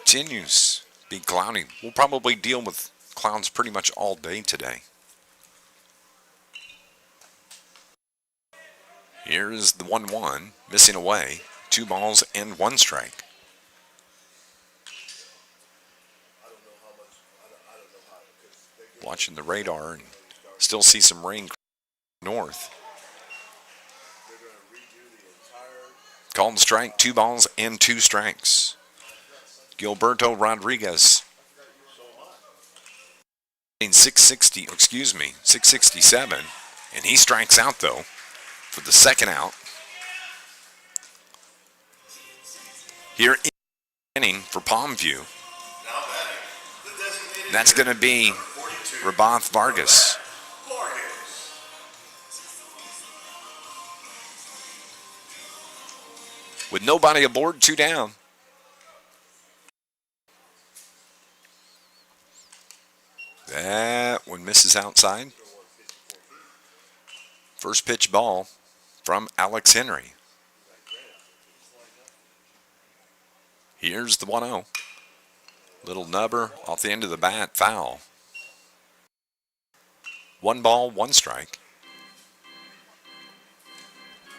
Continues to be cloudy. We'll probably deal with clouds pretty much all day today. Here's the 1-1, missing away. 2 balls and 1 strike. Watching the radar and still see some rain north. Called strike, 2 balls and 2 strikes. Gilberto Rodriguez. 667, and he strikes out though for the 2nd out. Here in the inning for Palmview. That's going to be Rabath Vargas. With nobody aboard, 2 down. That one misses outside. First pitch ball from Alex Henry. Here's the 1-0. Little nubber off the end of the bat, foul. 1 ball, 1 strike.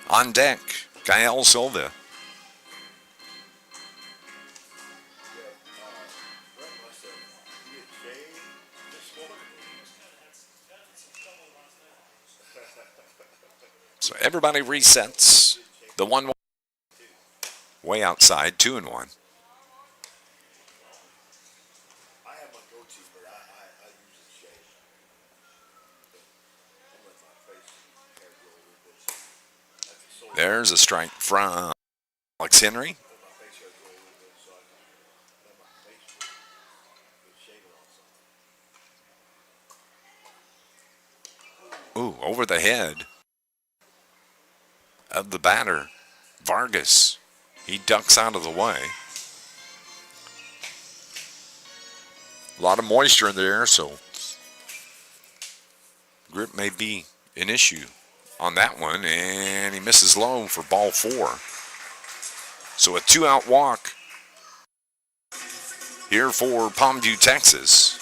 On deck, Gael Silva. So everybody resets. The 1 way outside, 2-1. There's a strike from Alex Henry. Ooh, over the head of the batter, Vargas. He ducks out of the way. A lot of moisture in the air, so grip may be an issue on that one, and he misses low for ball 4. So a 2-out walk here for Palmview, Texas.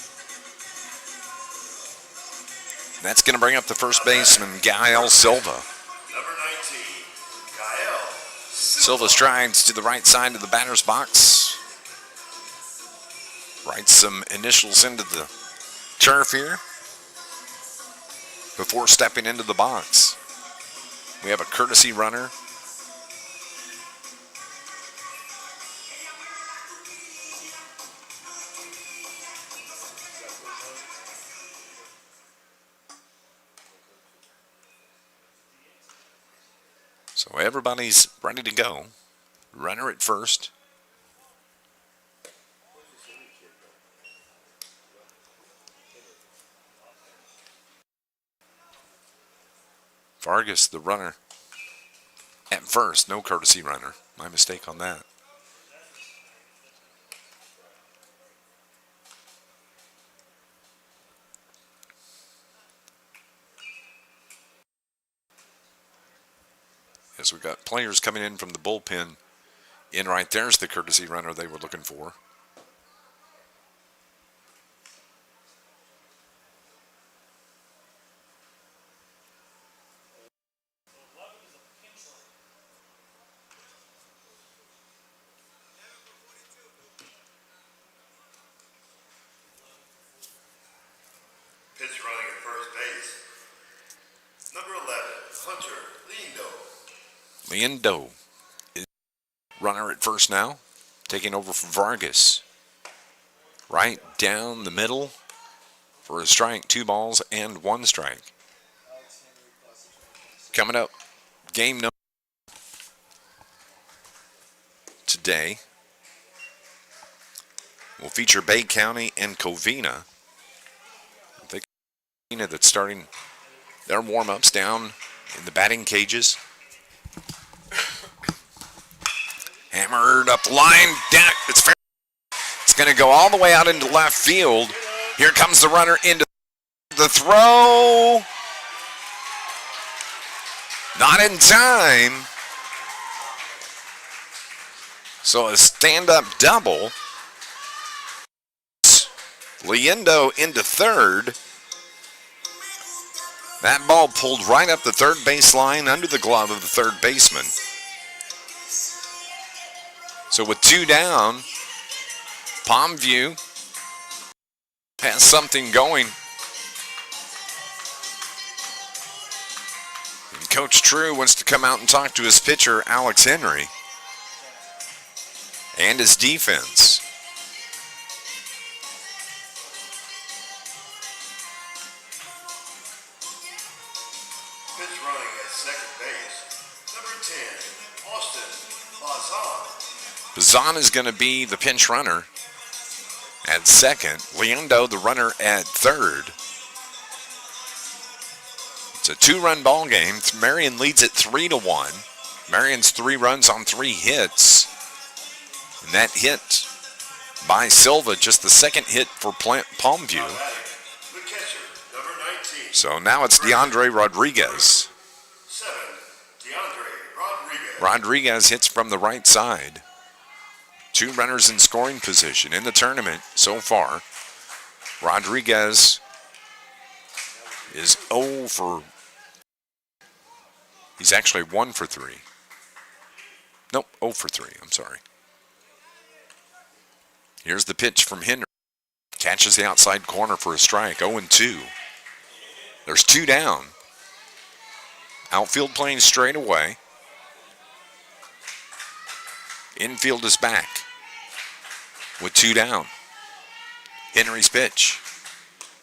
That's going to bring up the first baseman, Gael Silva.
Number 19, Gael
Silva strides to the right side of the batter's box. Writes some initials into the turf here before stepping into the box. We have a courtesy runner. So everybody's ready to go. Runner at first. Vargas, the runner at first. No courtesy runner. My mistake on that. Yes, we've got players coming in from the bullpen. In right there's the courtesy runner they were looking for.
Pitch running at first base. Number 11, Hunter Lindo.
Lindo is runner at first now, taking over for Vargas. Right down the middle for a strike, 2 balls and 1 strike. Coming up, game number today will feature Bay County and Covina. I think Covina that's starting their warm-ups down in the batting cages. Hammered up the line. Down. It's fair. It's going to go all the way out into left field. Here comes the runner into the throw. Not in time. So a stand-up double. Lindo into third. That ball pulled right up the third base line under the glove of the third baseman. So with 2 down, Palmview has something going. And Coach True wants to come out and talk to his pitcher, Alex Henry, and his defense.
Pitch running at second base. Number 10, Austin Bazan.
Bazan is going to be the pinch runner at second. Lindo, the runner, at third. It's a 2-run ball game. Marion leads it 3-1. Marion's 3 runs on 3 hits. And that hit by Silva, just the second hit for Palmview.
The catcher, number 19.
So now it's DeAndre Rodriguez.
7, DeAndre Rodriguez.
Rodriguez hits from the right side. 2 runners in scoring position in the tournament so far. Rodriguez is 0 for... He's actually 1 for 3. Nope, 0 for 3, I'm sorry. Here's the pitch from Henry. Catches the outside corner for a strike, 0-2. There's 2 down. Outfield playing straight away. Infield is back with 2 down. Henry's pitch,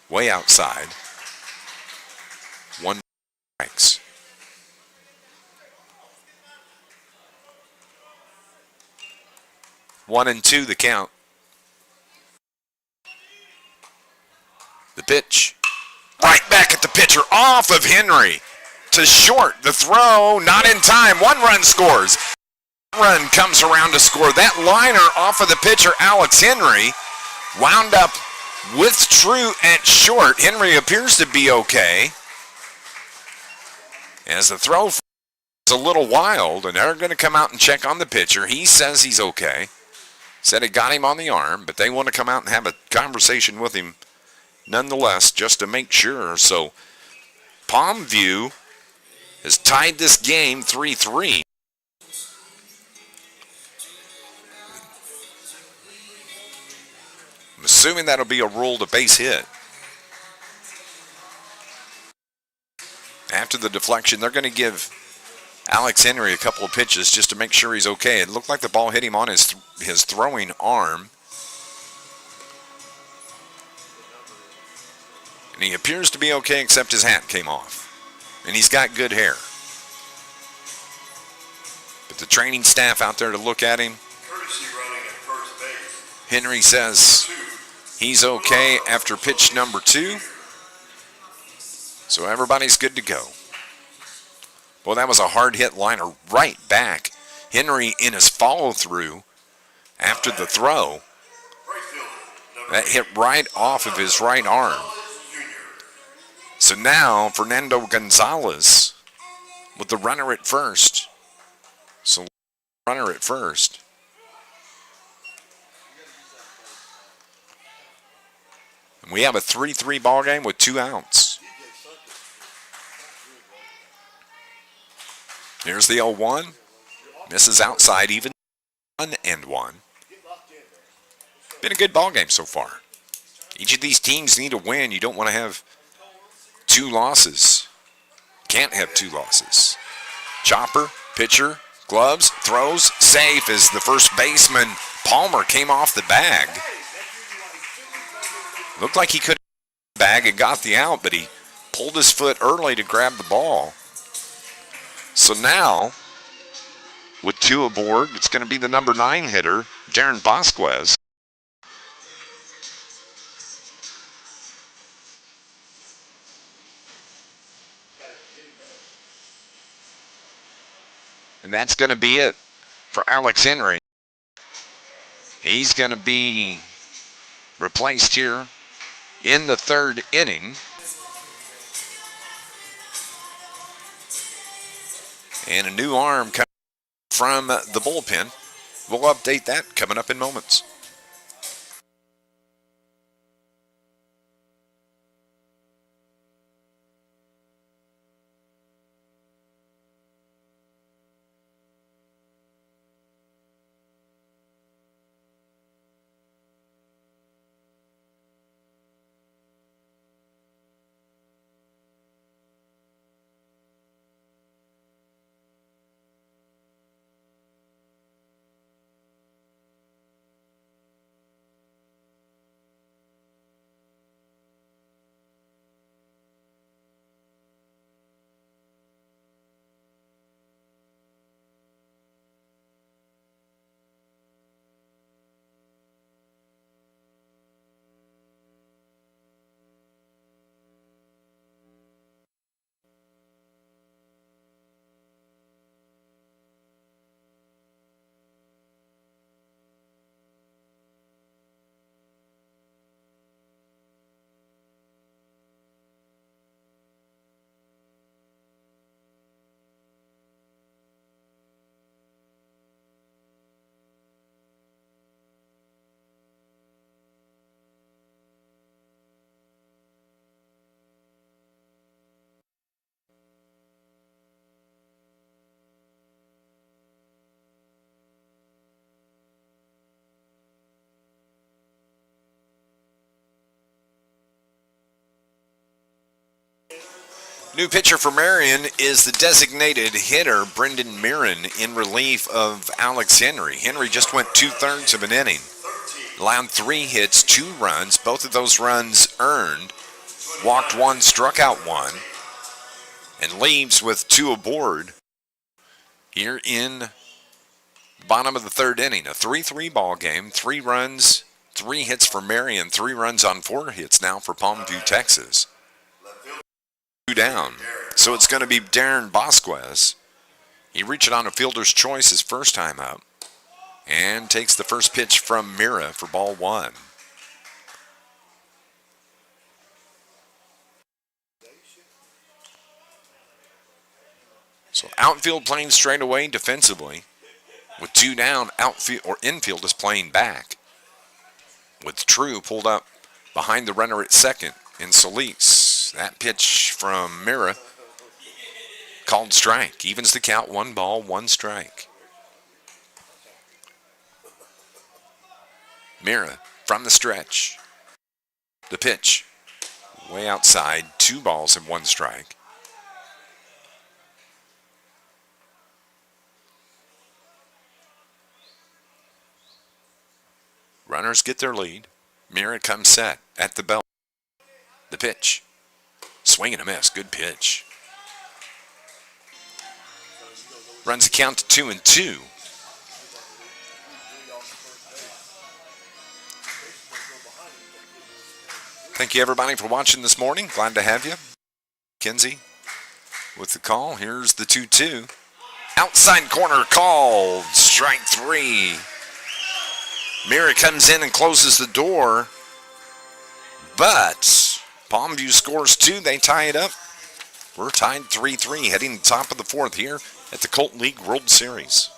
way outside. 1 strikes. One and 2 the count. The pitch, right back at the pitcher, off of Henry to short. The throw, not in time. 1 run scores. Run comes around to score. That liner off of the pitcher, Alex Henry, wound up with True at short. Henry appears to be okay. As the throw is a little wild, and they're going to come out and check on the pitcher. He says he's okay. Said it got him on the arm, but they want to come out and have a conversation with him nonetheless, just to make sure. So Palmview has tied this game 3-3. I'm assuming that'll be a ruled a base hit. After the deflection, they're going to give Alex Henry a couple of pitches just to make sure he's okay. It looked like the ball hit him on his throwing arm. And he appears to be okay, except his hat came off. And he's got good hair. But the training staff out there to look at him. Henry says he's okay after pitch number 2. So everybody's good to go. Well, that was a hard hit liner right back. Henry in his follow through after the throw. That hit right off of his right arm. So now Fernando Gonzalez with the runner at first. So runner at first. And we have a 3-3 ball game with 2 outs. Here's the 0-1. Misses outside even 1-1. Been a good ball game so far. Each of these teams need a win. You don't want to have 2 losses. Can't have 2 losses. Chopper, pitcher, gloves, throws, safe as the first baseman, Palmer, came off the bag. Looked like he could have the bag and got the out, but he pulled his foot early to grab the ball. So now, with 2 aboard, it's going to be the number 9 hitter, Darren Vasquez. And that's going to be it for Alex Henry. He's going to be replaced here in the 3rd inning. And a new arm coming from the bullpen. We'll update that coming up in moments. New pitcher for Marion is the designated hitter, Brendan Marian, in relief of Alex Henry. Henry just went 2/3 of an inning. Allowed 3 hits, 2 runs. Both of those runs earned. Walked 1, struck out 1. And leaves with 2 aboard here in the bottom of the 3rd inning. A 3-3 ball game. 3 runs, 3 hits for Marion. 3 runs on 4 hits now for Palmview, Texas. Down. So it's going to be Darren Vasquez. He reached it on a fielder's choice his first time up and takes the first pitch from Mira for ball 1. So outfield playing straight away defensively. With 2 down, outfield or infield is playing back. With True pulled up behind the runner at second in Solis. That pitch from Mira called strike. Evens the count, 1 ball, 1 strike. Mira from the stretch. The pitch way outside, 2 balls and 1 strike. Runners get their lead. Mira comes set at the belt. The pitch. Swing and a miss. Good pitch. Runs the count to 2-2. Thank you, everybody, for watching this morning. Glad to have you. Kinsey with the call. Here's the 2-2. Outside corner called. Strike 3. Mira comes in and closes the door, but Palmview scores 2. They tie it up. We're tied 3-3, heading to the top of the 4th here at the Colt League World Series.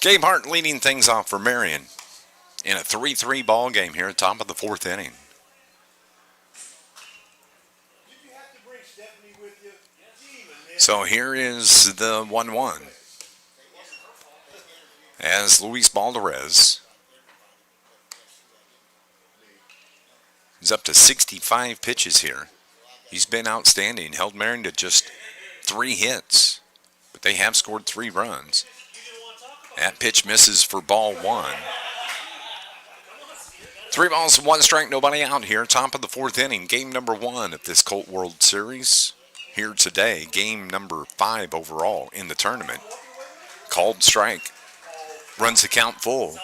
Gabe Hart leading things off for Marion in a 3-3 ball game here at the top of the 4th inning. So here is the 1-1 as Luis Balderez is up to 65 pitches here. He's been outstanding, held Marion to just 3 hits, but they have scored 3 runs. That pitch misses for ball 1. 3 balls, 1 strike, nobody out here. Top of the 4th inning, game number 1 of this Colt World Series. Here today, game number 5 overall in the tournament. Called strike. Runs the count full.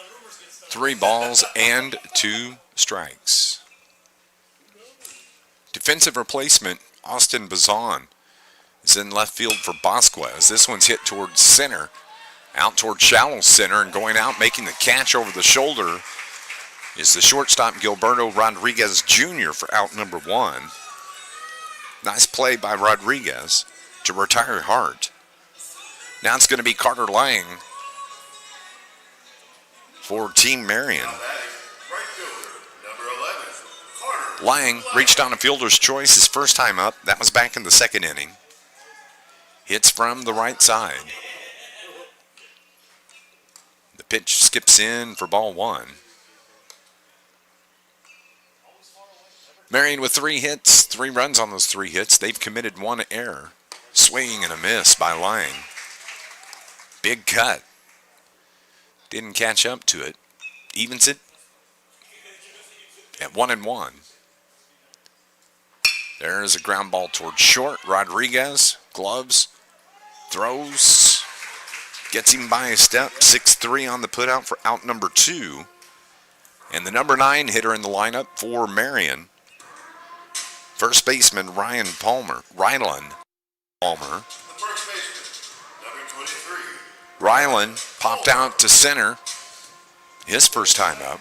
3 balls and 2 strikes. Defensive replacement, Austin Bazan, is in left field for Vasquez. This one's hit towards center. Out toward shallow center, and going out making the catch over the shoulder is the shortstop Gilberto Rodriguez Jr. for out number 1. Nice play by Rodriguez to retire Hart. Now it's going to be Carter Lang for Team Marion. Lang reached on a fielder's choice his first time up. That was back in the 2nd inning. Hits from the right side. The pitch skips in for ball 1. Marion with 3 hits, 3 runs on those 3 hits. They've committed 1 error. Swing and a miss by Lang. Big cut. Didn't catch up to it. Evens it at 1-1. There's a ground ball towards short. Rodriguez, gloves, throws, gets him by a step. 6-3 on the putout for out number 2. And the number 9 hitter in the lineup for Marion, first baseman Rylan Palmer. Rylan popped out to center his first time up.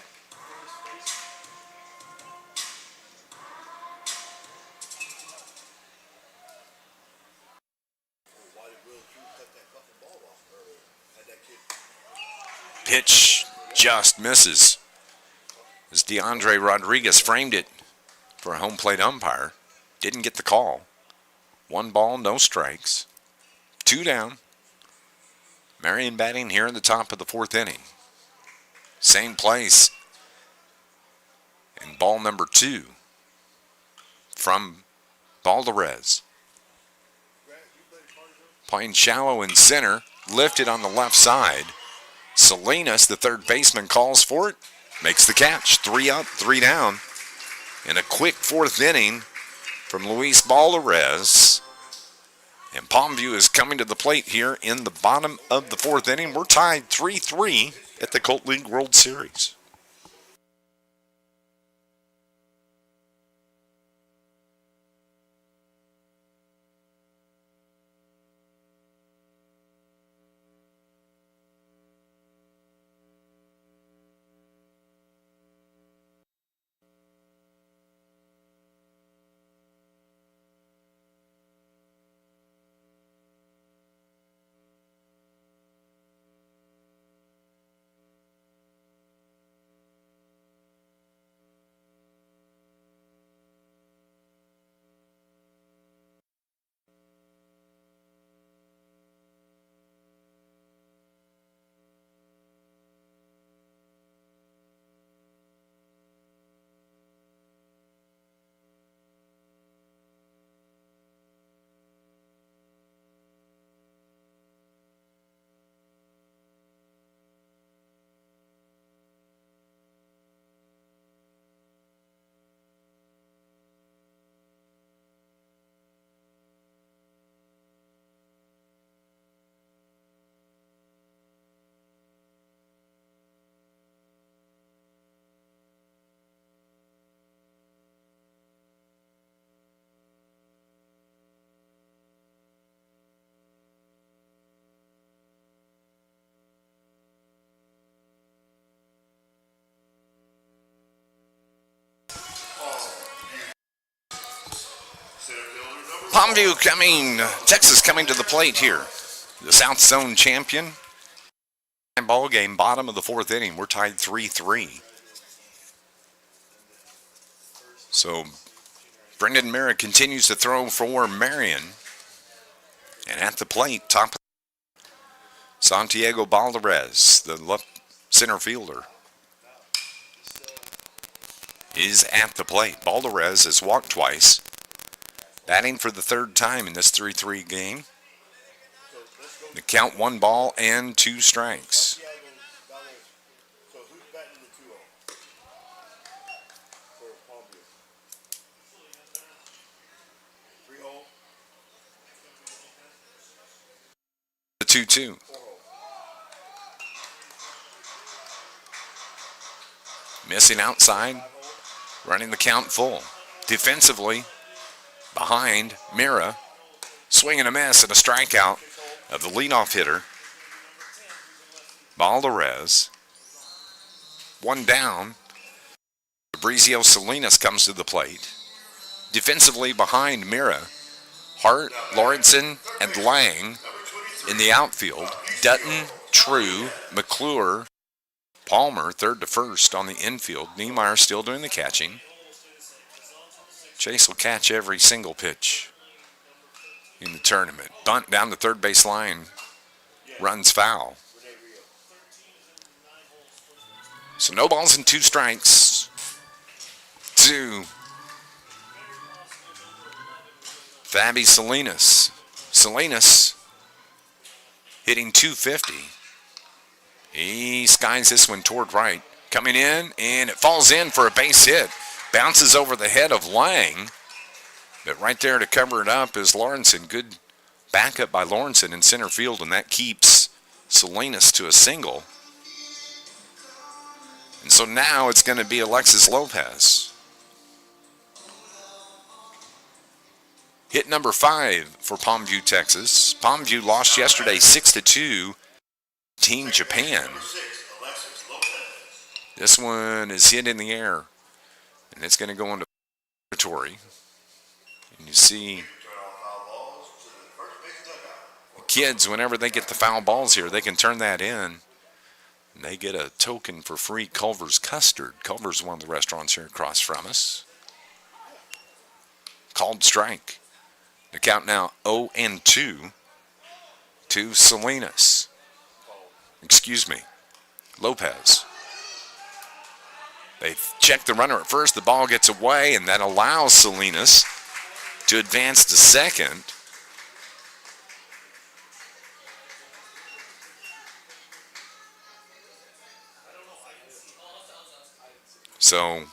Pitch just misses as DeAndre Rodriguez framed it for a home plate umpire. Didn't get the call. 1 ball, no strikes. 2 down. Marion batting here in the top of the 4th inning. Same place. And ball number 2 from Valderez. Playing shallow in center. Lifted on the left side. Salinas, the third baseman, calls for it. Makes the catch. 3 up, 3 down. And a quick 4th inning from Luis Valderez. And Palmview is coming to the plate here in the bottom of the 4th inning. We're tied 3-3 at the Colt League World Series. Palmview Texas coming to the plate here. The South Zone champion. Ball game, bottom of the 4th inning. We're tied 3-3. So Brendan Merritt continues to throw for Marion. And at the plate, top Santiago Valderez, the left center fielder, is at the plate. Valderez has walked twice. Batting for the 3rd time in this 3-3 game. The count 1 ball and 2 strikes. 2-2. Missing outside, running the count full. Defensively, behind Mira, swing and a miss and a strikeout of the leadoff hitter, Valderez. One down. Fabrizio Salinas comes to the plate. Defensively behind Mira, Hart, Lawrenson, and Lang in the outfield. Dutton, True, McClure, Palmer, third to first on the infield. Niemeyer still doing the catching. Chase will catch every single pitch in the tournament. Bunt down the third base line, runs foul. So no balls and 2 strikes to Fabi Salinas. Salinas hitting .250. He skies this one toward right. Coming in, and it falls in for a base hit. Bounces over the head of Lang. But right there to cover it up is Lawrenson. Good backup by Lawrenson in center field, and that keeps Salinas to a single. And so now it's going to be Alexis Lopez. Hit number 5 for Palmview, Texas. Palmview lost yesterday 6-2. Team Japan. This one is hit in the air, and it's going to go into territory. And you see the kids, whenever they get the foul balls here, they can turn that in. And they get a token for free Culver's custard. Culver's one of the restaurants here across from us. Called strike. The count now 0-2 to Salinas. Excuse me, Lopez. They check the runner at first. The ball gets away, and that allows Salinas to advance to second. So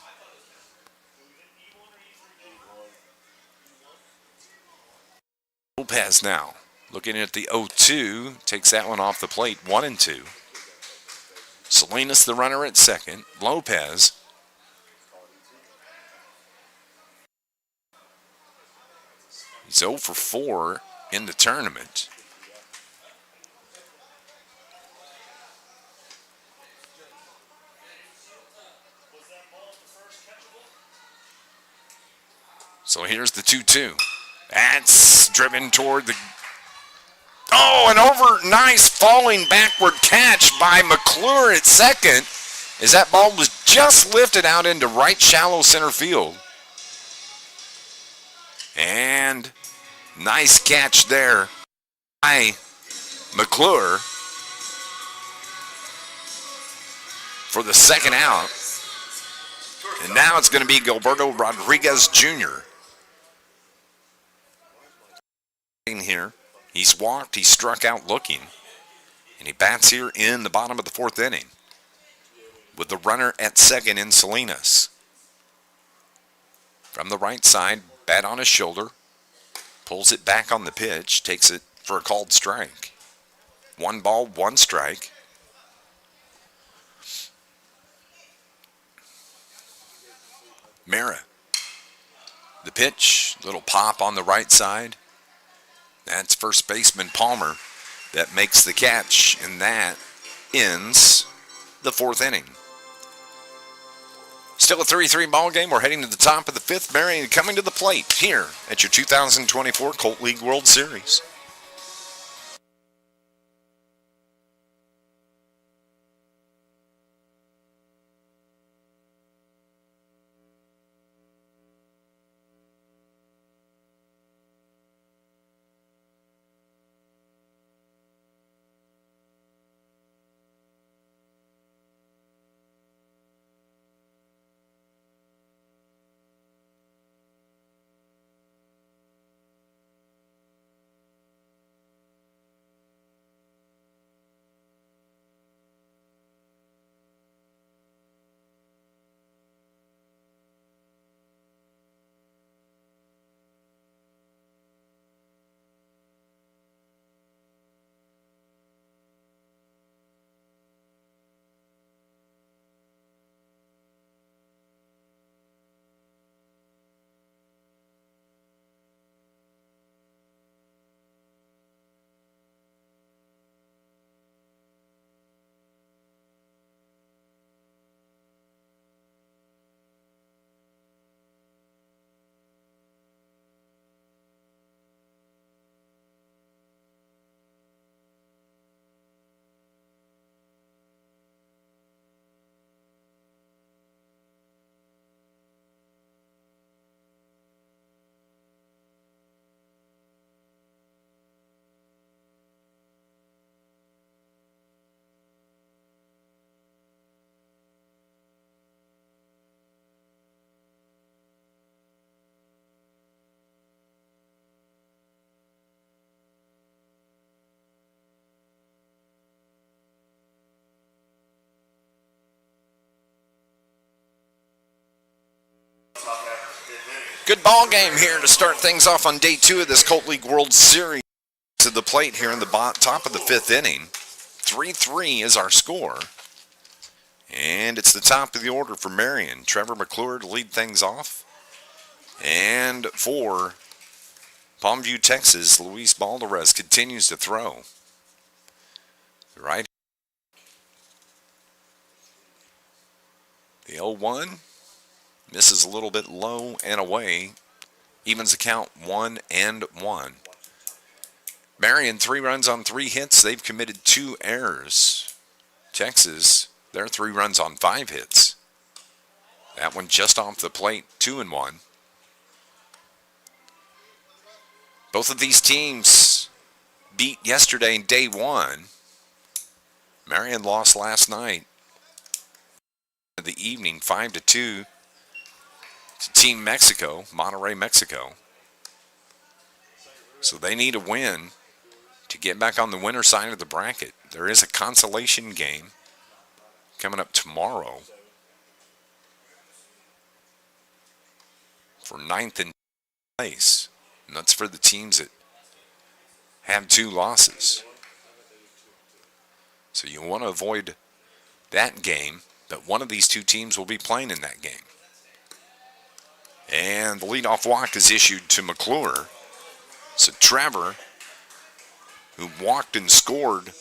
Lopez now looking at the 0-2, takes that one off the plate, 1-2. Salinas the runner at second. Lopez he's 0 for 4 in the tournament. So here's the 2-2. That's driven toward the... Oh, an over nice falling backward catch by McClure at second as that ball was just lifted out into right shallow center field. And nice catch there by McClure for the second out. And now it's going to be Gilberto Rodriguez Jr. Here. He's walked, he struck out looking, and he bats here in the bottom of the 4th inning with the runner at second in Salinas. From the right side, bat on his shoulder, pulls it back on the pitch, takes it for a called strike. 1 ball, 1 strike. Mira. The pitch, little pop on the right side. That's first baseman Palmer that makes the catch, and that ends the 4th inning. Still a 3-3 ball game. We're heading to the top of the 5th. Marion coming to the plate here at your 2024 Colt League World Series. Good ball game here to start things off on day 2 of this Colt League World Series. To the plate here in the top of the 5th inning. 3-3 is our score. And it's the top of the order for Marion. Trevor McClure to lead things off. And for Palmview, Texas, Luis Balderas continues to throw. Right. The 0-1 misses a little bit low and away. Evens the count 1-1. Marion, 3 runs on 3 hits. They've committed 2 errors. Texas, they're 3 runs on 5 hits. That one just off the plate, 2-1. Both of these teams beat yesterday in day 1. Marion lost last night in the evening, 5-2 to Team Mexico, Monterrey, Mexico. So they need a win to get back on the winner side of the bracket. There is a consolation game coming up tomorrow for 9th and place. And that's for the teams that have 2 losses. So you want to avoid that game, but one of these 2 teams will be playing in that game. And the leadoff walk is issued to McClure. So Trevor, who walked and scored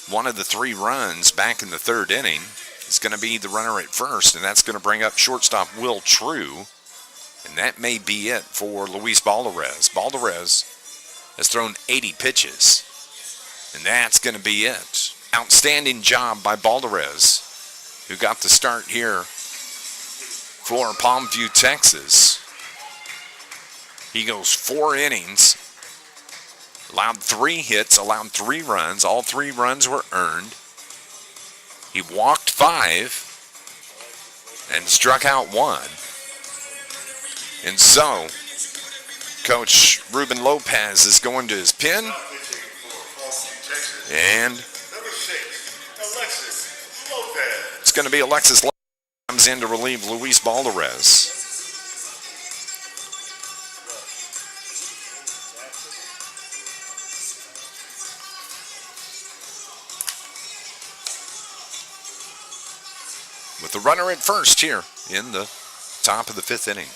one of the 3 runs back in the 3rd inning, is going to be the runner at first, and that's going to bring up shortstop Will True. And that may be it for Luis Balderas. Balderas has thrown 80 pitches, and that's going to be it. Outstanding job by Balderas, who got the start here for Palmview, Texas. He goes 4 innings, allowed 3 hits, allowed 3 runs. All 3 runs were earned. He walked 5 and struck out 1. And so, Coach Ruben Lopez is going to his pen. And it's going to be Alexis Lopez comes in to relieve Luis Balderas. With the runner at first here in the top of the 5th inning.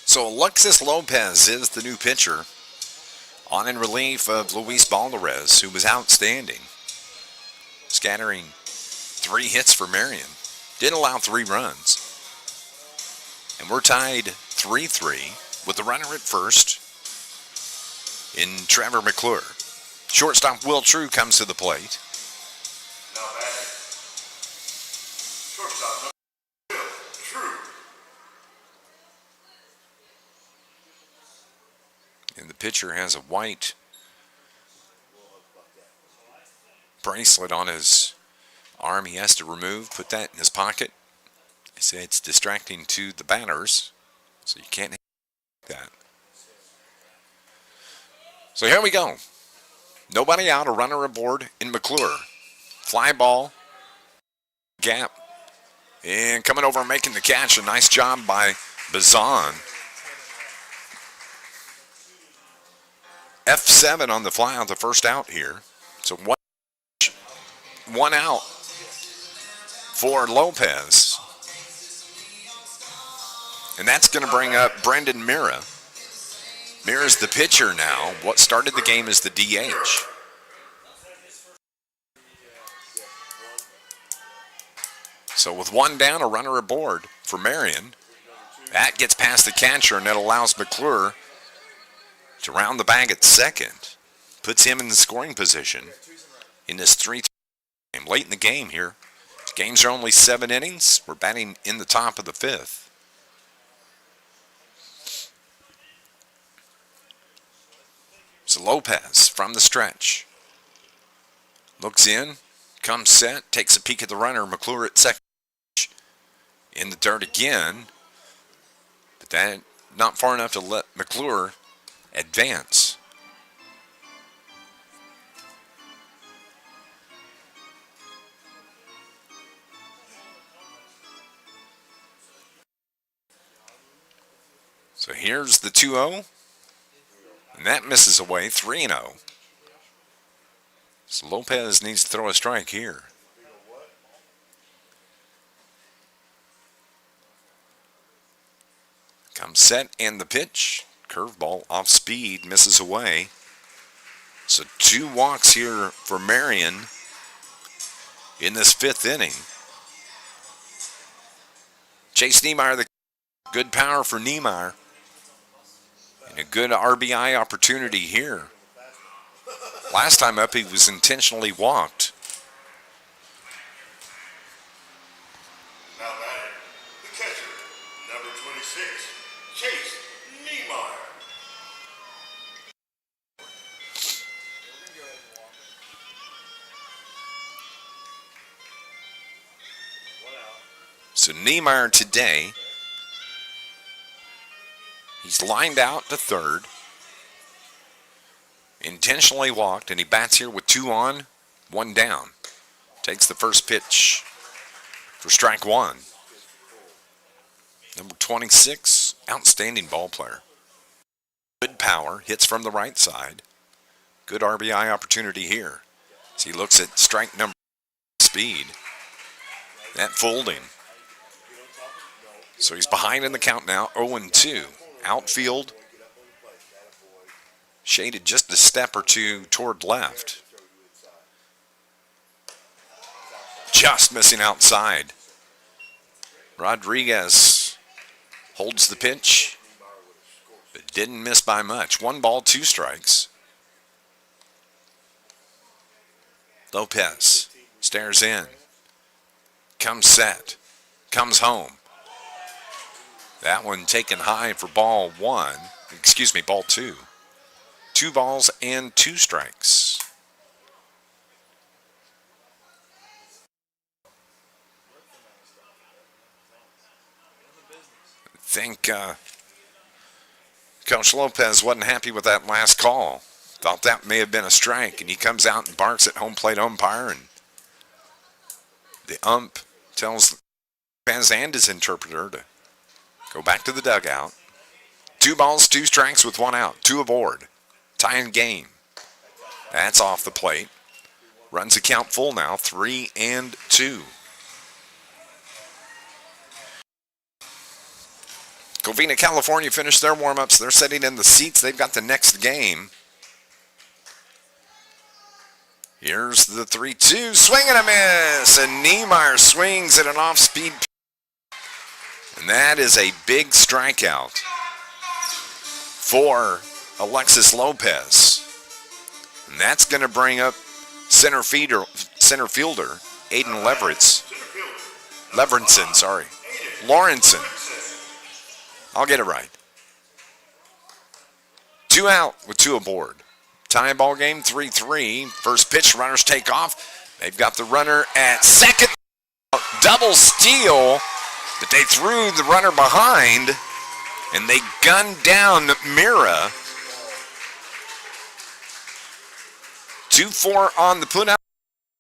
So Alexis Lopez is the new pitcher on in relief of Luis Balderas, who was outstanding, scattering 3 hits for Marion. Did allow 3 runs. And we're tied 3-3 with the runner at first in Trevor McClure. Shortstop Will True comes to the plate. pitcher has a white bracelet on his arm he has to remove, put that in his pocket. They say it's distracting to the batters, so you can't have that. So here we go. Nobody out, a runner aboard in McClure. Fly ball, gap, and coming over and making the catch. A nice job by Bazan. F7 on the fly out, the first out here. So one out for Lopez. And that's going to bring up Brendan Mira. Mira's the pitcher now. What started the game is the DH. So with one down, a runner aboard for Marion. That gets past the catcher, and that allows McClure to round the bag at second. Puts him in the scoring position in this 3-3 game. Late in the game here. Games are only 7 innings. We're batting in the top of the 5th. So Lopez from the stretch. Looks in, comes set, takes a peek at the runner. McClure at second. In the dirt again. But that not far enough to let McClure advance. So here's the 2-0. And that misses away, 3-0. So Lopez needs to throw a strike here. Comes set and the pitch. Curveball off speed, misses away. So 2 walks here for Marion in this 5th inning. Chase Niemeyer, the good power for Niemeyer. And a good RBI opportunity here. Last time up, he was intentionally walked.
Now batting, the catcher, number 26, Chase Niemeyer.
So Niemeyer today, he's lined out to third. Intentionally walked, and he bats here with 2 on, 1 down. Takes the first pitch for strike 1. Number 26, outstanding ball player. Good power, hits from the right side. Good RBI opportunity here. As he looks at strike number speed. That fooled him. So he's behind in the count now, 0-2. Outfield. Shaded just a step or 2 toward left. Just missing outside. Rodriguez holds the pitch, but didn't miss by much. 1 ball, 2 strikes. Lopez stares in. Comes set. Comes home. That one taken high for ball 2. 2 balls and 2 strikes. I think Coach Lopez wasn't happy with that last call. Thought that may have been a strike, and he comes out and barks at home plate umpire, and the ump tells Lopez and his interpreter to go back to the dugout. 2 balls, 2 strikes with 1 out. 2 aboard. Tying game. That's off the plate. Runs the count full now, 3-2. Covina, California finished their warm-ups. They're sitting in the seats. They've got the next game. Here's the 3-2. Swing and a miss. And Niemeyer swings at an off-speed. And that is a big strikeout for Alexis Lopez. And that's going to bring up center fielder Aiden Lawrenson. I'll get it right. 2 out with 2 aboard. Tie ball game, 3-3. First pitch, runners take off. They've got the runner at second. Double steal, but they threw the runner behind, and they gunned down Mira. 2-4 on the put out,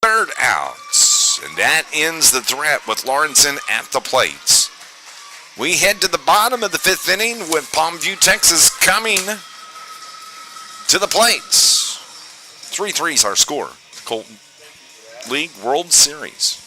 third outs. And that ends the threat with Lawrenson at the plates. We head to the bottom of the 5th inning with Palmview, Texas coming to the plates. 3-3 is our score. Colt League World Series.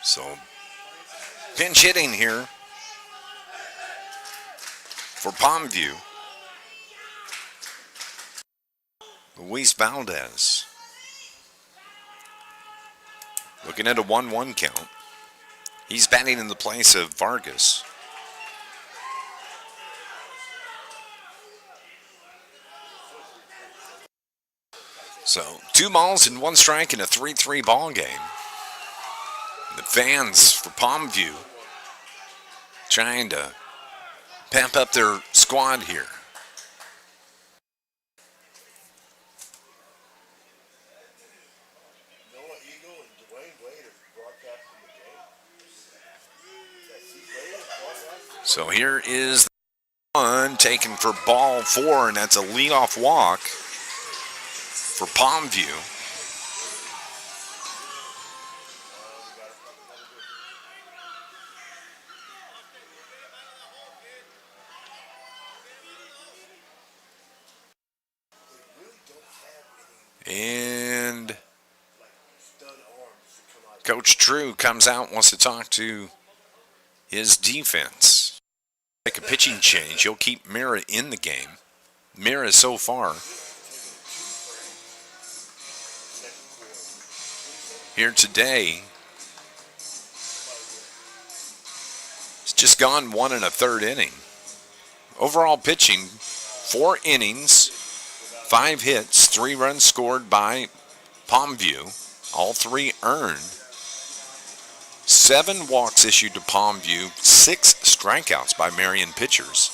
So, pinch hitting here for Palmview. Luis Valdez looking at a 1-1 count. He's batting in the place of Vargas. So, 2 balls and 1 strike in a 3-3 ball game. The fans for Palmview trying to pamp up their squad here. So here is the one taken for ball 4, and that's a leadoff walk for Palmview. And Coach True comes out, wants to talk to his defense. Make a pitching change. He'll keep Mira in the game. Mira so far here today, he's just gone 1 1/3 inning. Overall pitching, 4 innings, 5 hits, 3 runs scored by Palmview, all 3 earned. 7 walks issued to Palmview, 6 strikeouts by Marion pitchers.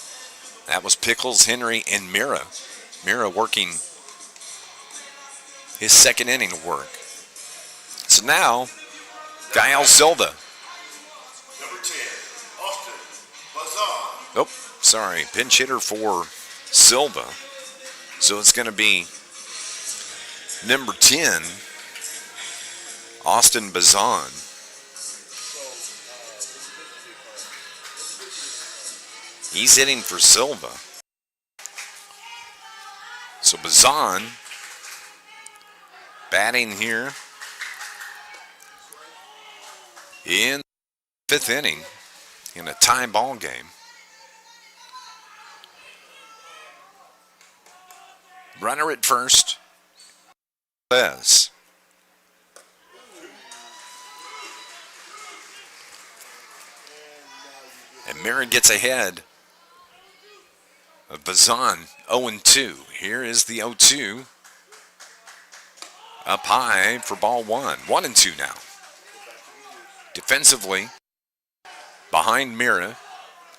That was Pickles, Henry, and Mira. Mira working his 2nd inning of work. So now, Gael Silva.
Number 10, Austin Bazan.
Oh, sorry, pinch hitter for Silva. So it's going to be number 10, Austin Bazan. He's hitting for Silva. So Bazan batting here in the 5th inning in a tie ball game. Runner at first. Bez. And Marion gets ahead of Bazan, 0-2. Here is the 0-2. Up high for ball 1. 1-2 now. Defensively, behind Mira,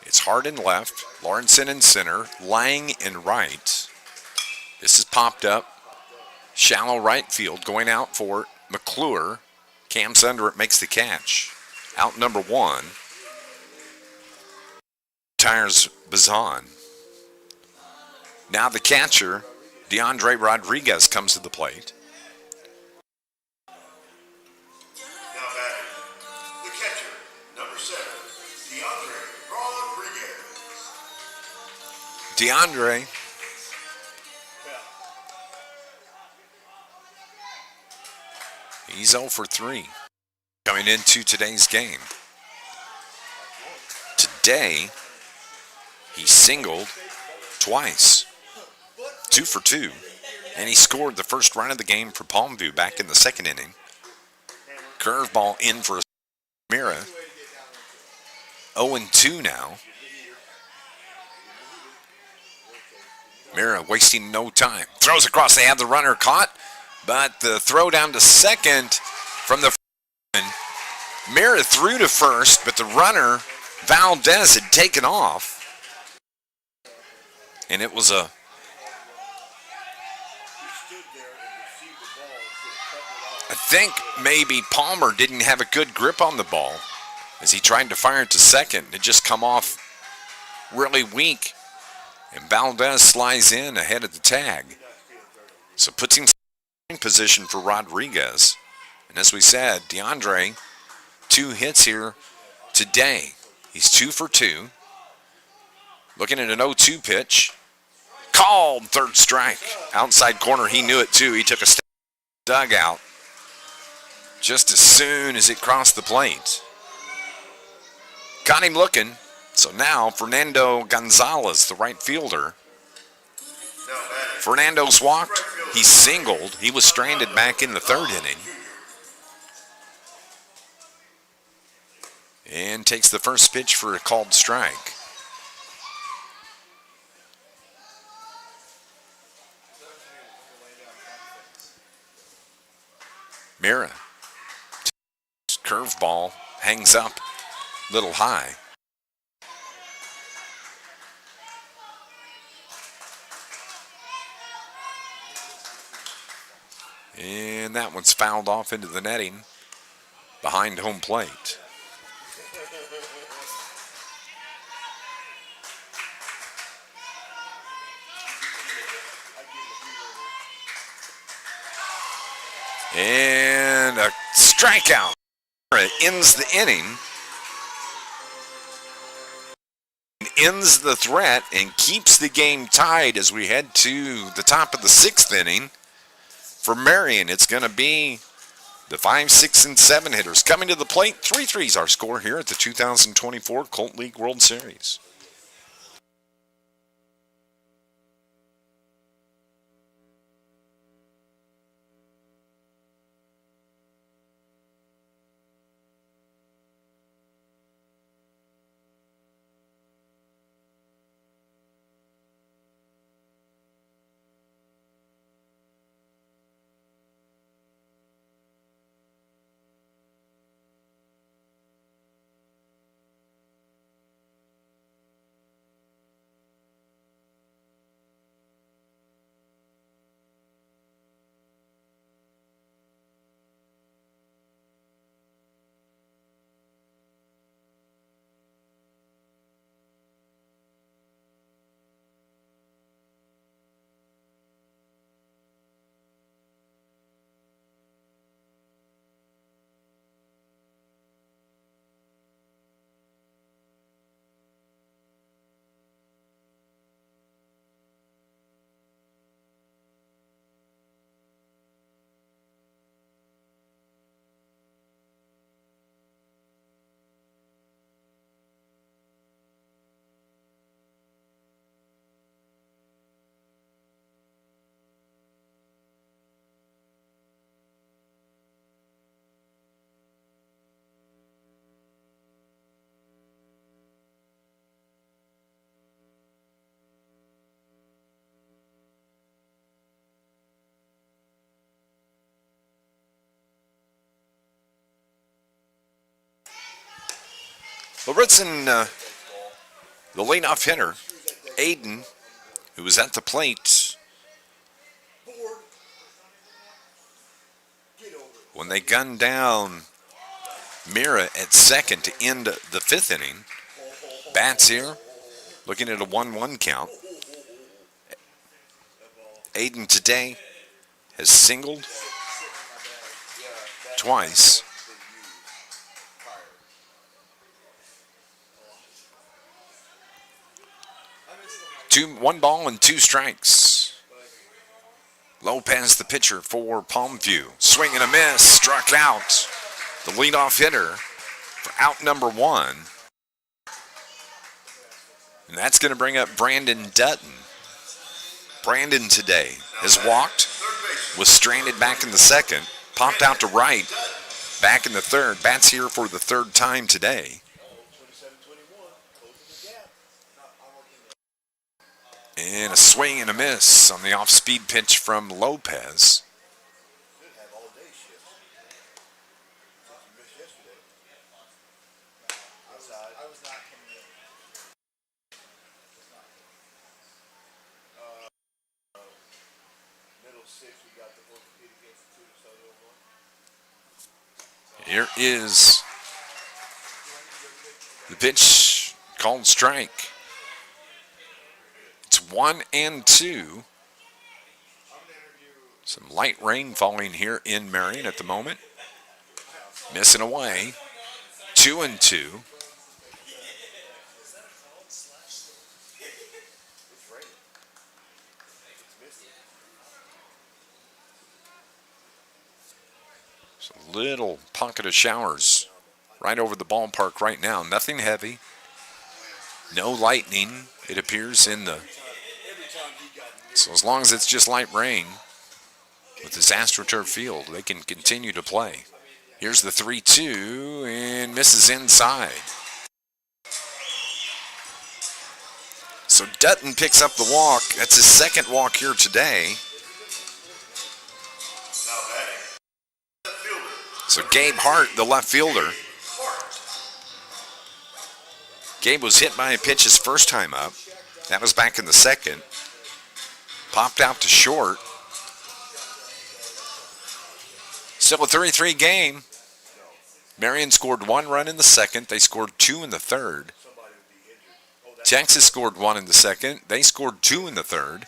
it's Hart in left, Lawrenson in center, Lang in right. This is popped up. Shallow right field, going out for McClure. Cam's under it, makes the catch. Out number 1. Tires Bazan. Now the catcher, DeAndre Rodriguez, comes to the plate.
Now batting, the catcher, number 7, DeAndre Rodriguez.
DeAndre he's 0 for 3 coming into today's game. Today, he singled twice, 2 for 2, and he scored the first run of the game for Palmview back in the 2nd inning. Curveball in for Mira. 0-2 now. Mira wasting no time. Throws across, they have the runner caught, but the throw down to second from the Mira threw to first, but the runner, Valdez, had taken off. And it was a I think maybe Palmer didn't have a good grip on the ball as he tried to fire it to second. It just come off really weak. And Valdez slides in ahead of the tag. So puts him in position for Rodriguez. And as we said, DeAndre, 2 hits here today. He's 2 for 2. Looking at an 0-2 pitch. Called, 3rd strike. Outside corner, he knew it too. He took a step dugout just as soon as it crossed the plate. Got him looking. So now Fernando Gonzalez, the right fielder. Fernando's walked. He singled. He was stranded back in the 3rd inning. And takes the first pitch for a called strike. Mira. Curveball hangs up a little high. And that one's fouled off into the netting behind home plate. And a strikeout. It ends the inning. Ends the threat and keeps the game tied as we head to the top of the 6th inning. For Marion, it's going to be the 5, 6, and 7 hitters coming to the plate. 3-3 is our score here at the 2024 Colt League World Series. Loritzen, the leadoff hitter, Aiden, who was at the plate when they gunned down Mira at second to end the fifth inning. Bats here, looking at a 1-1 count. Aiden today has singled twice. One ball and 2 strikes. Lopez, the pitcher for Palmview. Swing and a miss, struck out. The leadoff hitter for out number 1. And that's going to bring up Brandon Dutton. Brandon today has walked, was stranded back in the second, popped out to right, back in the third. Bats here for the third time today. And a swing and a miss on the off-speed pitch from Lopez. Here is the pitch called strike. It's 1-2. Some light rain falling here in Marion at the moment. Missing away. 2-2. It's a little pocket of showers right over the ballpark right now. Nothing heavy. No lightning, it appears, in the... So as long as it's just light rain with this AstroTurf field, they can continue to play. Here's the 3-2 and misses inside. So Dutton picks up the walk. That's his second walk here today. So Gabe Hart, the left fielder. Gabe was hit by a pitch his first time up. That was back in the second. Popped out to short. Still a 3-3 game. Marion scored 1 run in the second. They scored 2 in the third. Texas scored 1 in the second. They scored 2 in the third.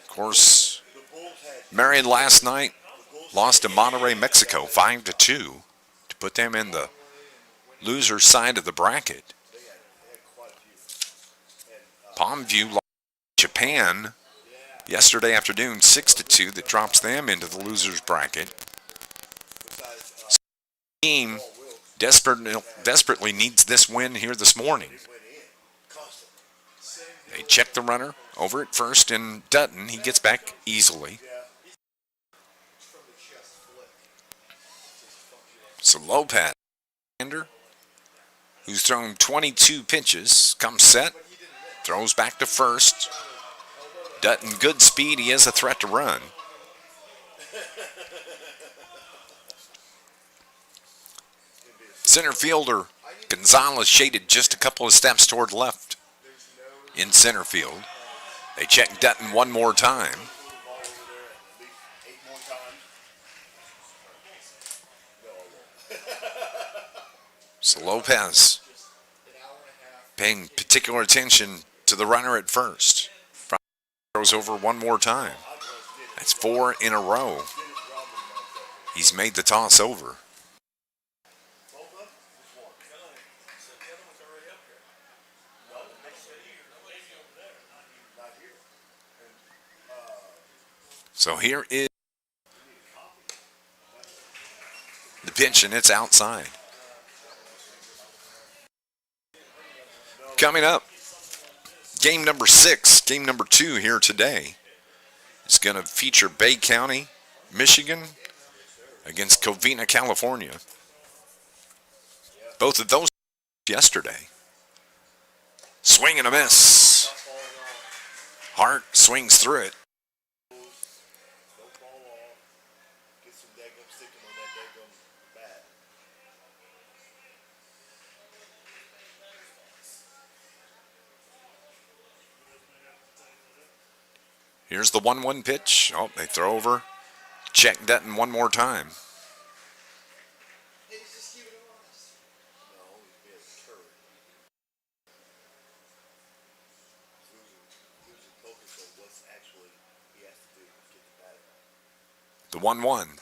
Of course, Marion last night lost to Monterrey, Mexico, 5-2 to put them in the loser side of the bracket. Palmview lost to Japan yesterday afternoon, 6-2. That drops them into the losers bracket. The team desperately needs this win here this morning. They check the runner over at first, and Dutton, he gets back easily. So Lopez, who's thrown 22 pitches, comes set, throws back to first. Dutton, good speed. He is a threat to run. Center fielder Gonzalez shaded just a couple of steps toward left in center field. They check Dutton one more time. So Lopez paying particular attention to the runner at first. Throws over one more time. That's 4 in a row. He's made the toss over. So here is the pitch, and it's outside. Coming up, game number 6, game number 2 here today. It's going to feature Bay County, Michigan, against Covina, California. Both of those yesterday. Swing and a miss. Hart swings through it. Here's the 1-1 pitch. Oh, they throw over. Check Dutton one more time. The 1-1.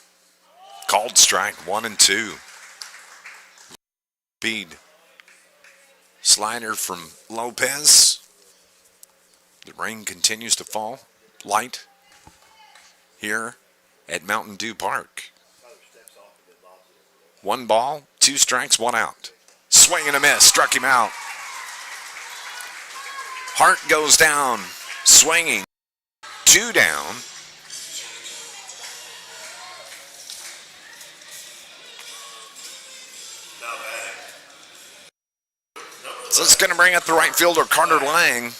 Called strike 1 and 2. Speed. Slider from Lopez. The rain continues to fall. Light here at Mountain Dew Park. 1 ball, 2 strikes, 1 out. Swing and a miss. Struck him out. Hart goes down. Swinging. 2 down. So it's going to bring up the right fielder, Carter Lang.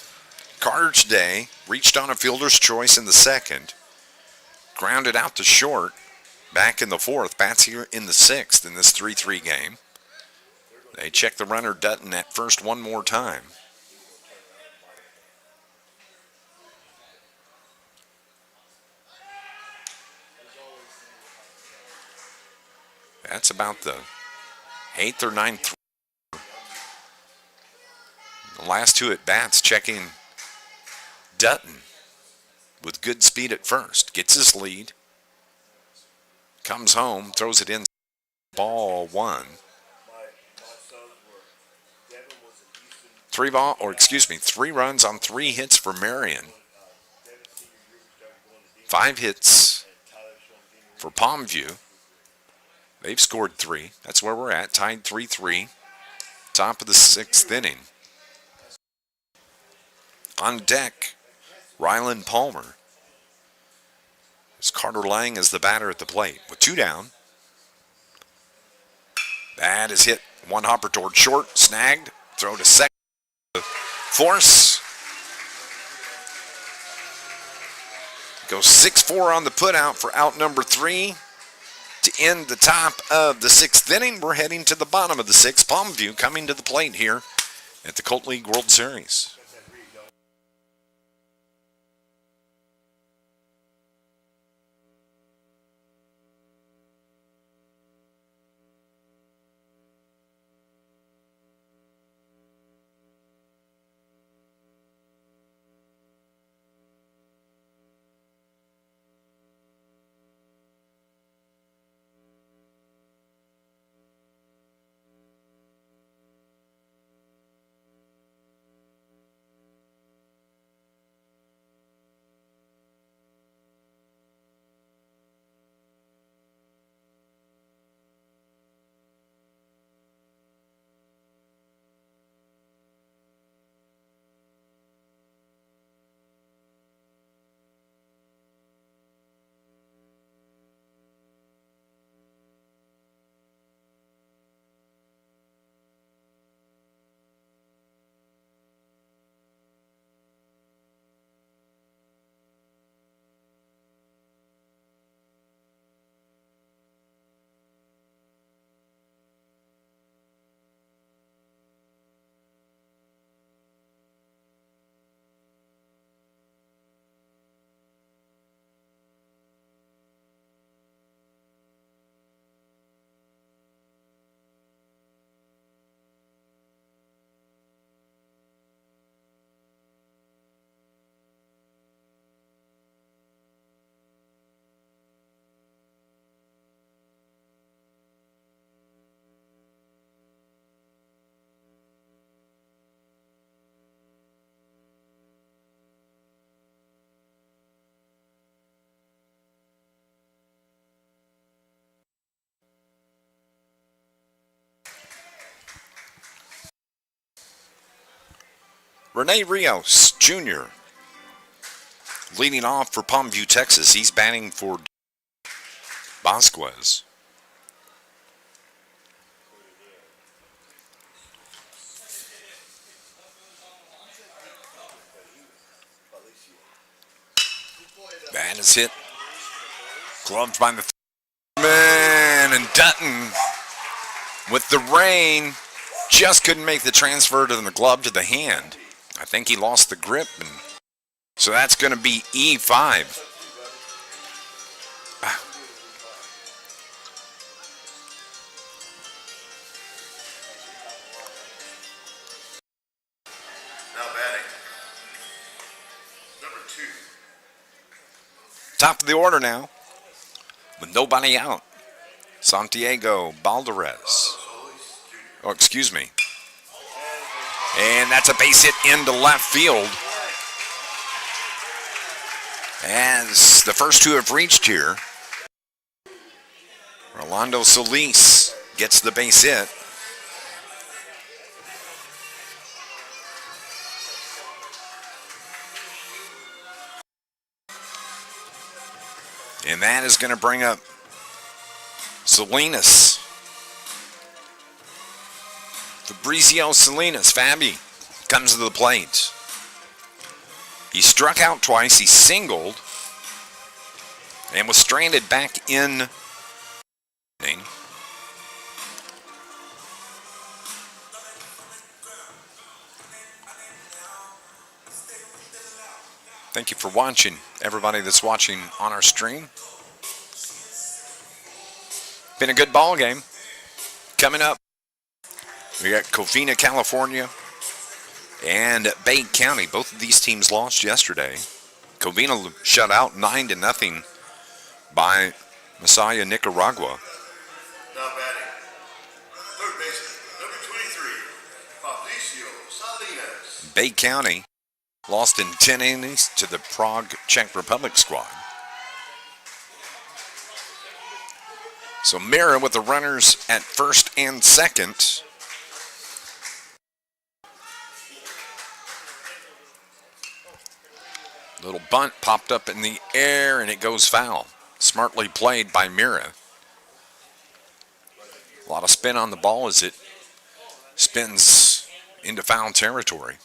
Carter today reached on a fielder's choice in the second. Grounded out to short. Back in the fourth. Bats here in the sixth in this 3-3 game. They check the runner Dutton at first one more time. That's about the 8th or 9th. The last 2 at bats checking Dutton with good speed at first. Gets his lead. Comes home, throws it in. Ball 1. 3 runs on 3 hits for Marion. 5 hits for Palmview. They've scored 3. That's where we're at. Tied 3-3. Top of the 6th inning. On deck, Ryland Palmer. As Carter Lang is the batter at the plate. With 2 down. That is hit. 1 hopper toward short. Snagged. Throw to second. Force. Goes 6-4 on the putout for out number 3. To end the top of the 6th inning, we're heading to the bottom of the 6th. Palmview coming to the plate here at the Colt League World Series. Rene Rios, Jr., leading off for Palmview, Texas. He's batting for Vasquez. That is hit. Gloved by the man, and Dutton with the rain just couldn't make the transfer to the glove to the hand. I think he lost the grip and So that's going to be E5.
Now batting. Number 2.
Top of the order now, with nobody out. Santiago Balderas. Oh, excuse me. And that's a base hit into left field. As the first two have reached here, Rolando Solis gets the base hit. And that is going to bring up Salinas. Fabrizio Salinas, Fabi, comes to the plate. He struck out twice, he singled, and was stranded back in. Thank you for watching, everybody that's watching on our stream. Been a good ball game. Coming up, we got Covina, California, and Bay County. Both of these teams lost yesterday. Covina shut out 9-0 by Masaya, Nicaragua.
Now batting. Third baseman, number 23, Fabrizio Salinas.
Bay County lost in 10 innings to the Prague Czech Republic squad. So Marion with the runners at first and second. Little bunt popped up in the air and it goes foul. Smartly played by Mira. A lot of spin on the ball as it spins into foul territory.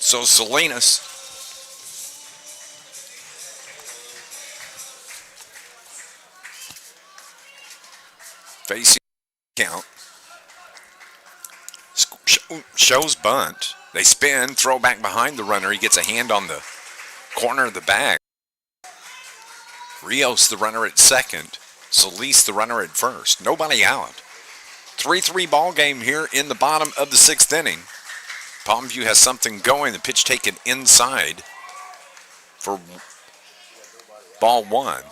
So Salinas facing count. Shows bunt. They spin, throw back behind the runner. He gets a hand on the corner of the bag. Rios, the runner at second. Solis, the runner at first. Nobody out. 3-3 ball game here in the bottom of the sixth inning. Palmview has something going. The pitch taken inside for ball one.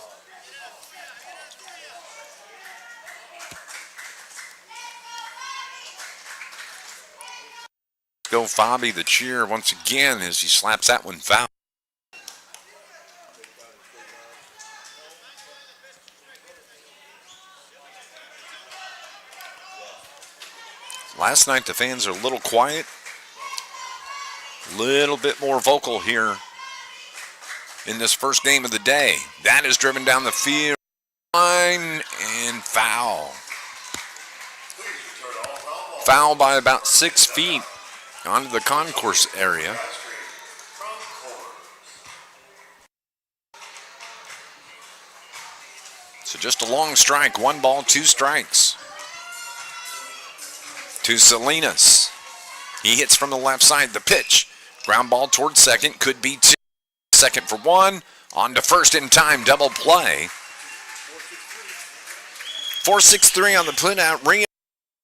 Go Fabi, the cheer once again as he slaps that one foul. Last night the fans are a little quiet. Little bit more vocal here in this first game of the day. That is driven down the field line and foul. Foul by about 6 feet onto the concourse area. So just a long strike, 1 ball, 2 strikes. To Salinas. He hits from the left side. The pitch. Ground ball towards second. Could be 2. Second for 1. On to first in time. Double play. 4-6-3 on the put out. Ring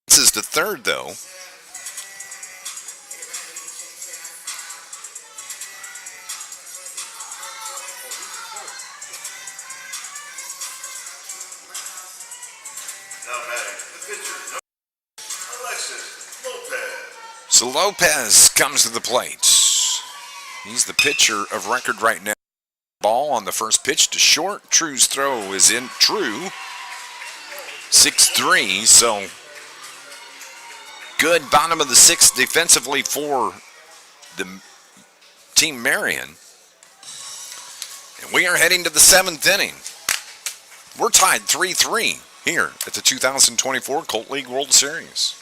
is to third though. So Lopez comes to the plate. He's the pitcher of record right now. Ball on the first pitch to short. True's throw is in. True. 6-3. So good bottom of the sixth defensively for the team Marion. And we are heading to the seventh inning. We're tied 3-3 here at the 2024 Colt League World Series.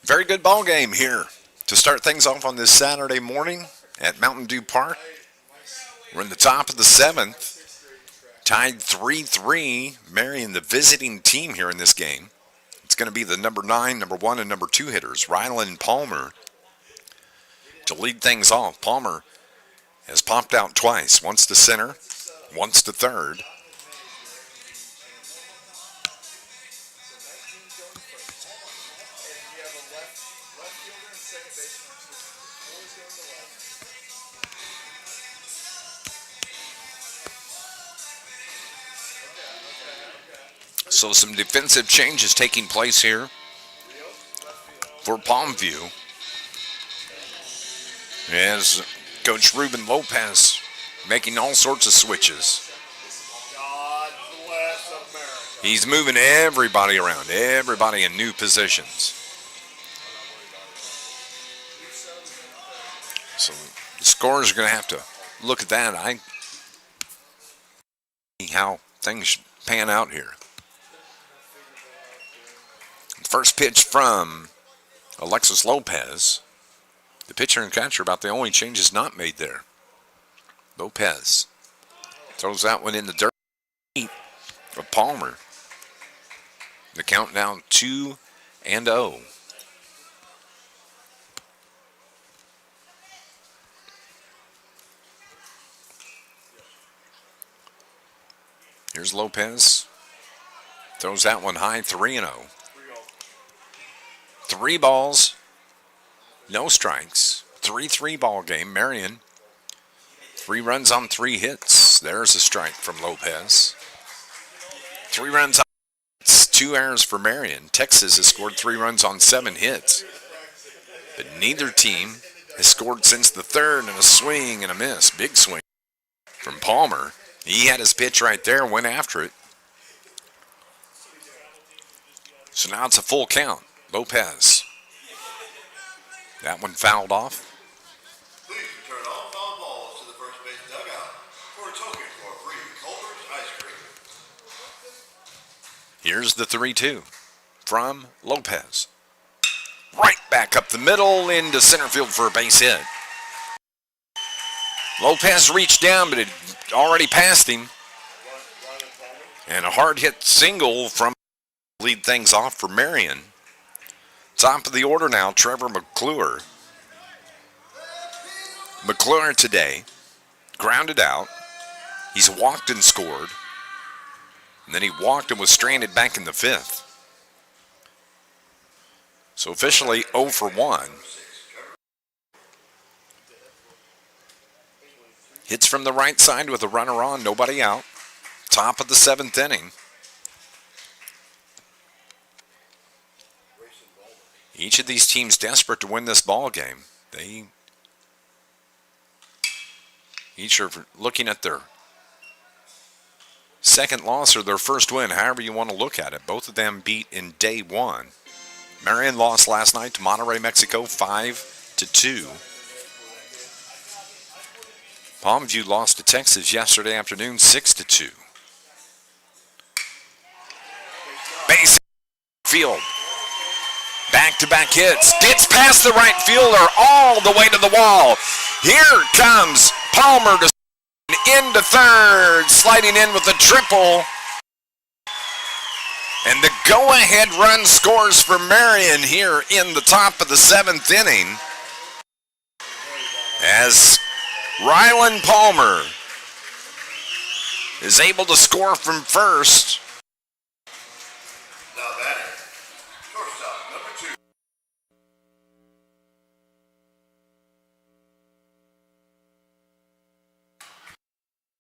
Very good ball game here to start things off on this Saturday morning at Mountain Dew Park. We're in the top of the 7th, tied 3-3. Marion, the visiting team here in this game. It's going to be the number 9, number 1, and number 2 hitters, Rylan and Palmer, to lead things off. Palmer has popped out twice, once to center, once to third. So some defensive changes taking place here for Palmview, as Coach Ruben Lopez making all sorts of switches.
God bless America.
He's moving everybody around, everybody in new positions. So the scorers are going to have to look at that. I see how things pan out here. First pitch from Alexis Lopez. The pitcher and catcher about the only changes not made there. Lopez throws that one in the dirt of Palmer. The count down 2-0. Here's Lopez. Throws that one high, 3-0. 3 balls, no strikes. 3-3 ball game. Marion, 3 runs on 3 hits. There's a strike from Lopez. 3 runs on hits, 2 errors for Marion. Texas has scored 3 runs on 7 hits. But neither team has scored since the third, and a swing and a miss. Big swing from Palmer. He had his pitch right there, went after it. So now it's a full count. Lopez. That one fouled off.
Please return all foul balls to the first base dugout for a token for free Culver's ice cream.
Here's the 3-2 from Lopez. Right back up the middle into center field for a base hit. Lopez reached down, but it already passed him. And a hard hit single from lead things off for Marion. Top of the order now, Trevor McClure. McClure today grounded out. He's walked and scored. And then he walked and was stranded back in the 5th. So officially 0 for 1. Hits from the right side with a runner on, nobody out. Top of the 7th inning. Each of these teams desperate to win this ball game. They each are looking at their second loss or their first win, however you want to look at it. Both of them beat in day 1. Marion lost last night to Monterrey, Mexico, 5-2. Palmview lost to Texas yesterday afternoon, 6-2. Base field. Back-to-back hits. Gets past the right fielder all the way to the wall. Here comes Palmer to into third. Sliding in with a triple. And the go-ahead run scores for Marion here in the top of the 7th inning. As Rylan Palmer is able to score from first.
Now batting, shortstop, number 2.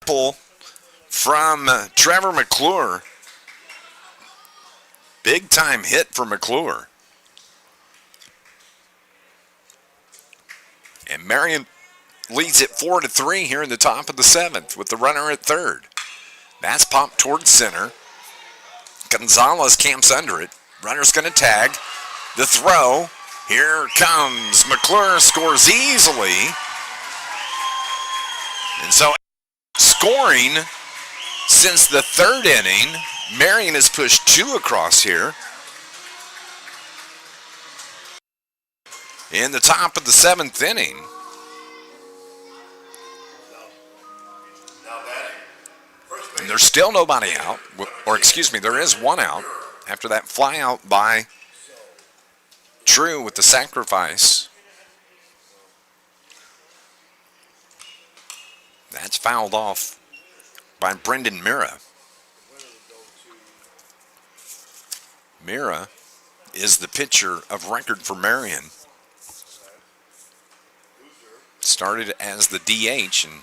Pull from Trevor McClure. Big time hit for McClure. And Marion leads it 4-3 here in the top of the 7th with the runner at third. That's popped towards center. Gonzalez camps under it. Runner's going to tag. The throw. Here comes McClure, scores easily. And so scoring since the 3rd inning. Marion has pushed 2 across here. in the top of the 7th inning.
Now batting. First
And
base.
there's still nobody out, or excuse me, there is one out after that fly out by True with the sacrifice. That's fouled off by Brendan Mira. Mira is the pitcher of record for Marion. Started as the DH, and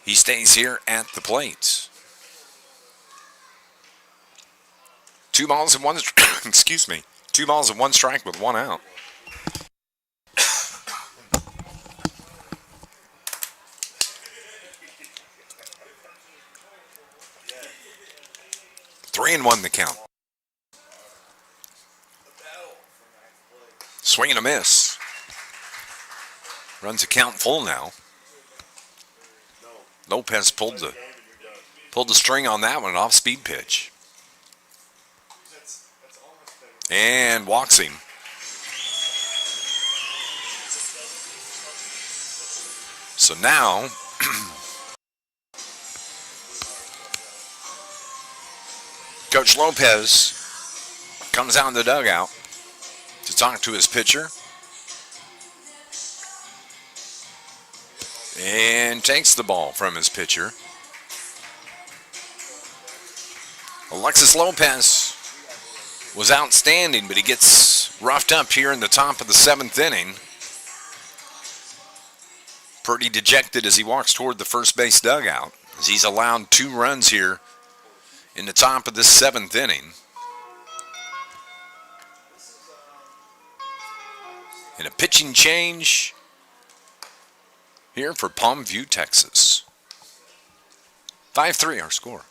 he stays here at the plate. 2 balls and 1 excuse me. 2 balls and 1 strike with 1 out. Three and 1 the count. Swing and a miss. Runs a count full now. Lopez pulled the string on that one, off speed pitch. And walks him. So now Coach Lopez comes out in the dugout to talk to his pitcher and takes the ball from his pitcher. Alexis Lopez was outstanding, but he gets roughed up here in the top of the 7th inning. Pretty dejected as he walks toward the first base dugout, as he's allowed 2 runs here in the top of this 7th inning. And a pitching change here for Palmview, Texas. 5-3 our score.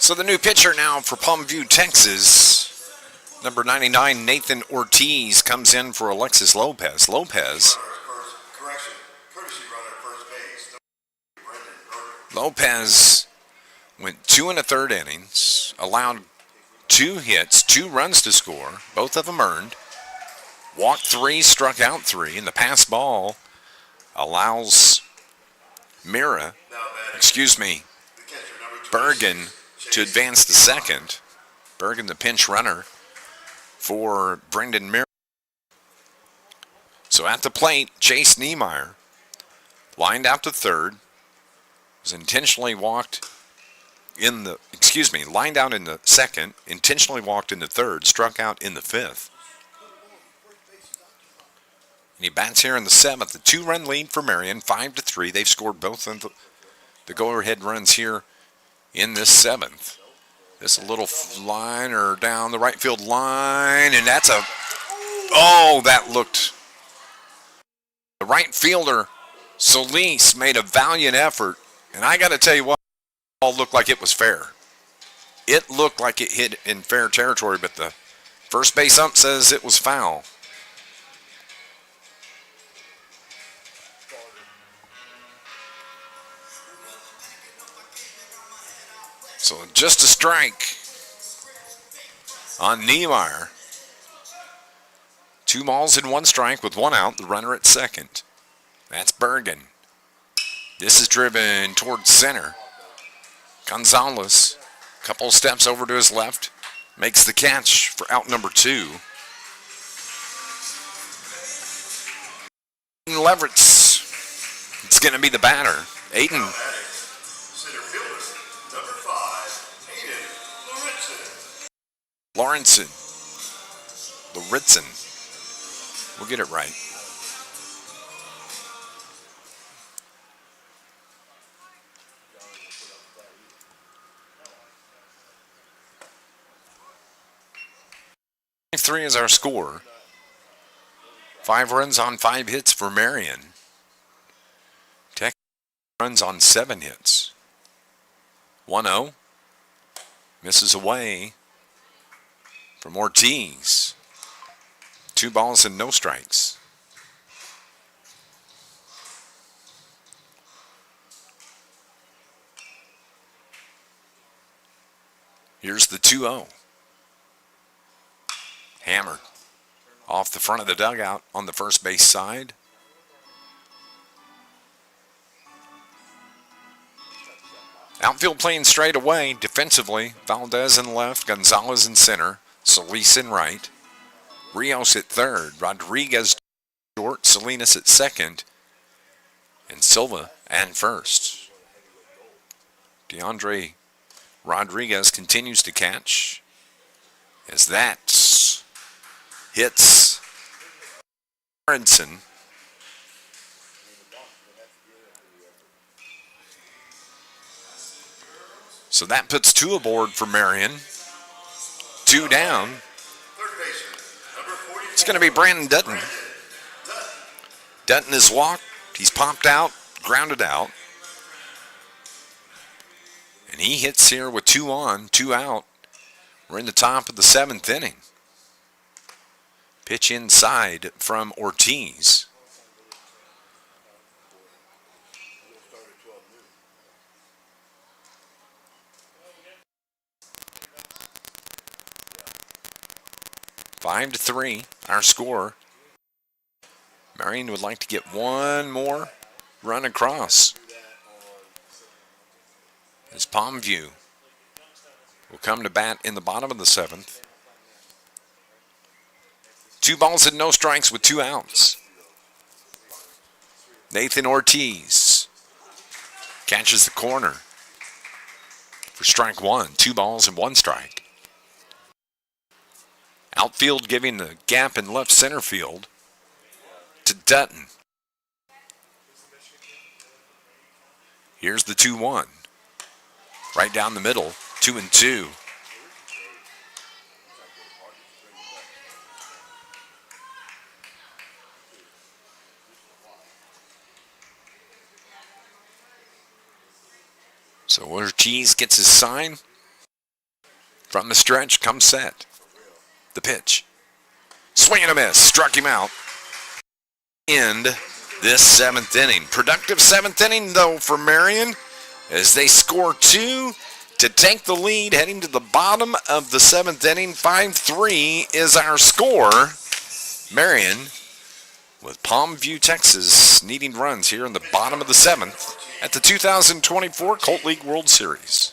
So the new pitcher now for Palmview, Texas, number 99, Nathan Ortiz, comes in for Alexis Lopez.
Correction. Courtesy runner first base.
Lopez went 2 1/3 innings, allowed 2 hits, 2 runs to score, both of them earned. Walked 3, struck out 3, and the pass ball allows Bergen to advance to second. Bergen, the pinch runner for Brendan Marion. So at the plate, Chase Niemeyer lined out to third, was intentionally walked lined out in the second, intentionally walked in the third, struck out in the fifth. And he bats here in the 7th, a 2-run lead for Marion, 5-3. They've scored both of the go-ahead runs here in this 7th. This a little liner down the right field line, and that looked The right fielder, Solis, made a valiant effort. And I got to tell you what, the ball looked like it was fair. It looked like it hit in fair territory, but the first base ump says it was foul. So just a strike on Niemeyer. 2 balls and 1 strike with 1 out, the runner at second. That's Bergen. This is driven towards center. Gonzalez, couple steps over to his left, makes the catch for out number 2. Leverett's, it's going to be the batter. Aiden.
Center fielder, number 5, Aiden
Lawrenson. Lawrenson. We'll get it right. Three is our score. 5 runs on 5 hits for Marion. Tech runs on 7 hits. 1-0. Misses away from Ortiz. 2 balls and no strikes. Here's the 2-0. Hammered off the front of the dugout on the first base side. Outfield playing straight away. Defensively, Valdez in left, Gonzalez in center, Solis in right, Rios at third, Rodriguez short, Salinas at second, and Silva at first. DeAndre Rodriguez continues to catch as that hits Aronson. So that puts 2 aboard for Marion. 2 down. It's going to be Brandon Dutton. Dutton is walked. He's popped out, grounded out. And he hits here with 2 on, 2 out. We're in the top of the 7th inning. Pitch inside from Ortiz. Five to 3, our score. Marion would like to get 1 more run across. As Palmview will come to bat in the bottom of the 7th. 2 balls and no strikes with 2 outs. Nathan Ortiz catches the corner for strike 1. 2 balls and 1 strike. Outfield giving the gap in left center field to Dutton. Here's the 2-1. Right down the middle, 2-2. So Ortiz gets his sign. From the stretch, comes set. The pitch. Swing and a miss. Struck him out. End this 7th inning. Productive 7th inning, though, for Marion as they score 2 to take the lead heading to the bottom of the 7th inning. 5-3 is our score. Marion with Palmview, Texas, needing runs here in the bottom of the 7th at the 2024 Colt League World Series.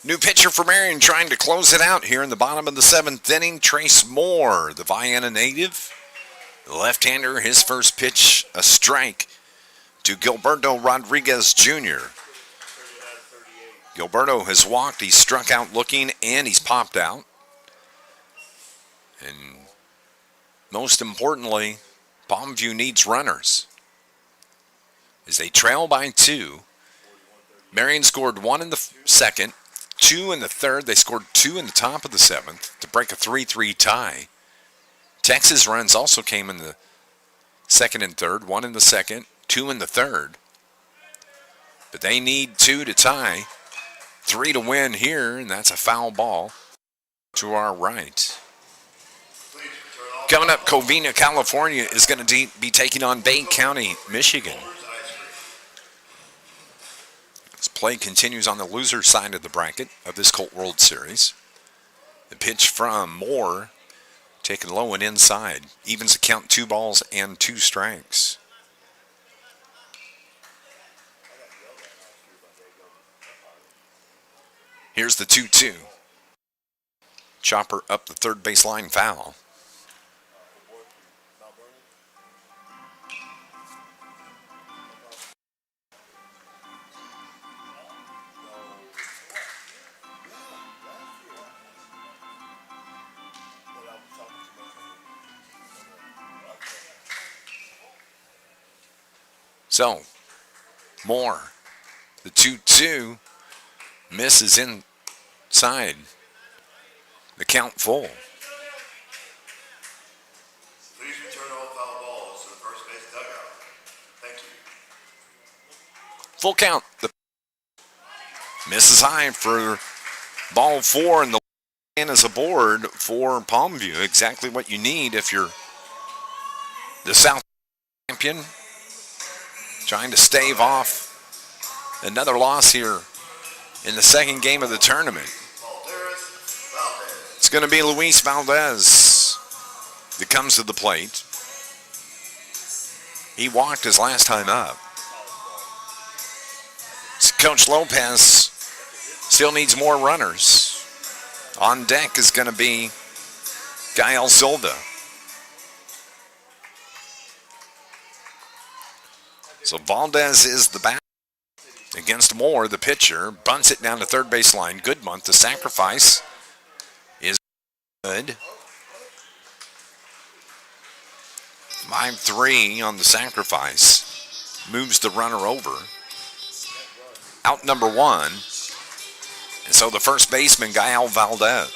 New pitcher for Marion trying to close it out here in the bottom of the 7th inning. Trace Moore, the Vienna native. The left-hander, his first pitch, a strike to Gilberto Rodriguez Jr. Gilberto has walked, he's struck out looking, and he's popped out. And most importantly, Palmview needs runners. As they trail by 2, Marion scored 1 in the second, 2 in the third. They scored 2 in the top of the 7th to break a 3-3 tie. Texas runs also came in the second and third, 1 in the second, 2 in the third. But they need 2 to tie, 3 to win here, and that's a foul ball to our right. Coming up, Covina, California is going to be taking on Bay County, Michigan. This play continues on the loser side of the bracket of this Colt World Series. The pitch from Moore, taken low and inside. Evens the count, 2 balls and 2 strikes. Here's the 2-2. Chopper up the third baseline, foul. So, Moore, the 2-2, misses inside. The count full.
Please return all foul balls to the first base dugout. Thank you.
Full count. The misses high for ball 4, and the line is aboard for Palmview. Exactly what you need if you're the South champion. Trying to stave off another loss here in the second game of the tournament. It's going to be Luis Valdez that comes to the plate. He walked his last time up. Coach Lopez still needs more runners. On deck is going to be Gael Silva. So Valdez is the bat against Moore, the pitcher. Bunts it down to third baseline. Goodmonth, the sacrifice is good. 5-3 on the sacrifice. Moves the runner over. Out number 1. And so the first baseman, Gael Silva,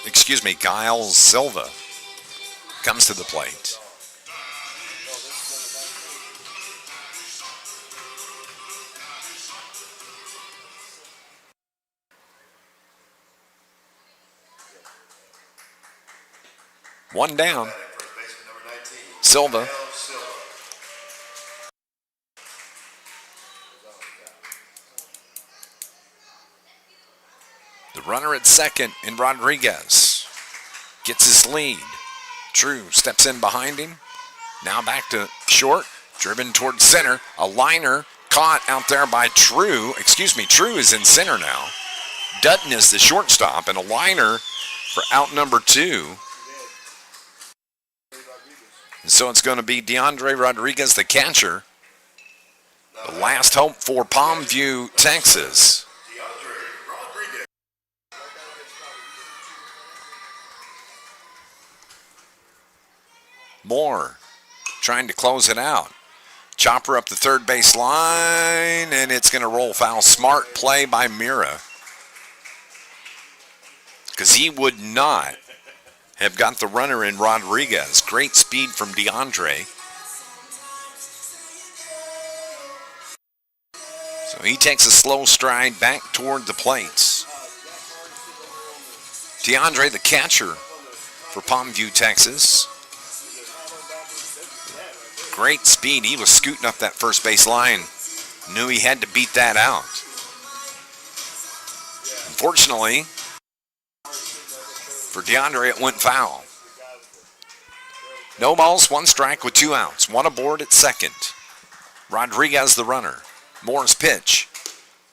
comes to the plate. One down. Silva. The runner at second in Rodriguez gets his lead. True steps in behind him. Now back to short. Driven towards center. A liner caught out there by True. True is in center now. Dutton is the shortstop, and a liner for out number 2. And so it's going to be DeAndre Rodriguez, the catcher. The last hope for Palmview, Texas. Moore trying to close it out. Chopper up the third base line, and it's going to roll foul. Smart play by Mira, because he would not have got the runner in Rodriguez. Great speed from DeAndre. So he takes a slow stride back toward the plates. DeAndre, the catcher for Palmview, Texas. Great speed. He was scooting up that first base line. Knew he had to beat that out. Unfortunately, for DeAndre, it went foul. No balls, 1 strike with 2 outs. 1 aboard at second. Rodriguez, the runner. Moore's pitch.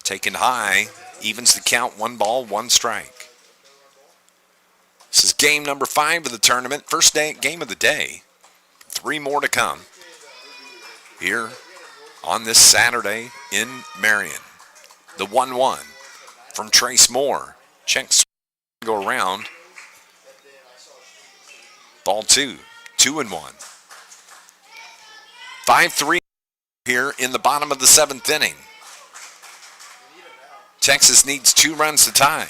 Taken high evens the count, 1 ball, 1 strike. This is game number 5 of the tournament, first game of the day. 3 more to come here on this Saturday in Marion. The 1-1 from Trace Moore. Checks go around. Ball 2, 2-1. 5-3 here in the bottom of the 7th inning. Texas needs 2 runs to tie.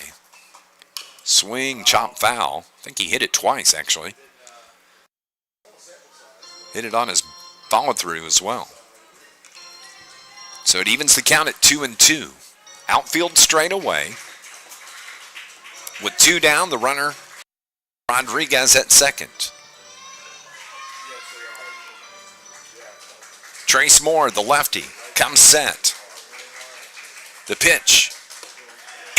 Swing, chop, foul. I think he hit it twice, actually. Hit it on his follow-through as well. So it evens the count at 2-2. Outfield straight away. With 2 down, the runner, Rodriguez at second. Trace Moore, the lefty, comes set. The pitch.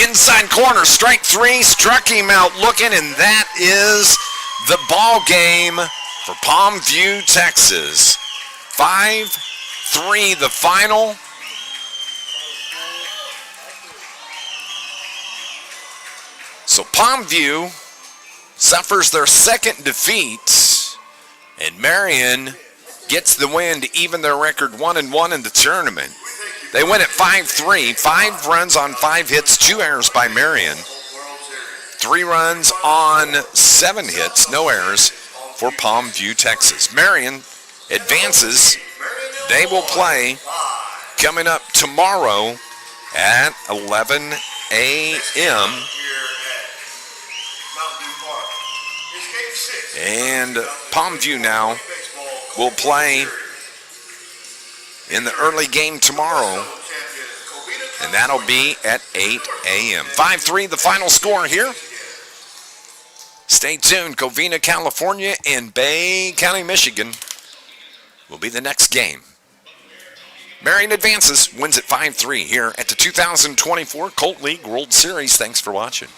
Inside corner, strike 3, struck him out looking, and that is the ball game for Palmview, Texas. 5-3 the final. So Palmview suffers their second defeat, and Marion gets the win to even their record 1-1 in the tournament. They win at 5-3, 5 runs on 5 hits, 2 errors by Marion. 3 runs on 7 hits, no errors for Palmview, Texas. Marion advances. They will play coming up tomorrow at 11 a.m. And Palmview now will play in the early game tomorrow, and that'll be at 8 a.m. 5-3 the final score here. Stay tuned. Covina, California, and Bay County, Michigan will be the next game. Marion advances, wins at 5-3 here at the 2024 Colt League World Series. Thanks for watching.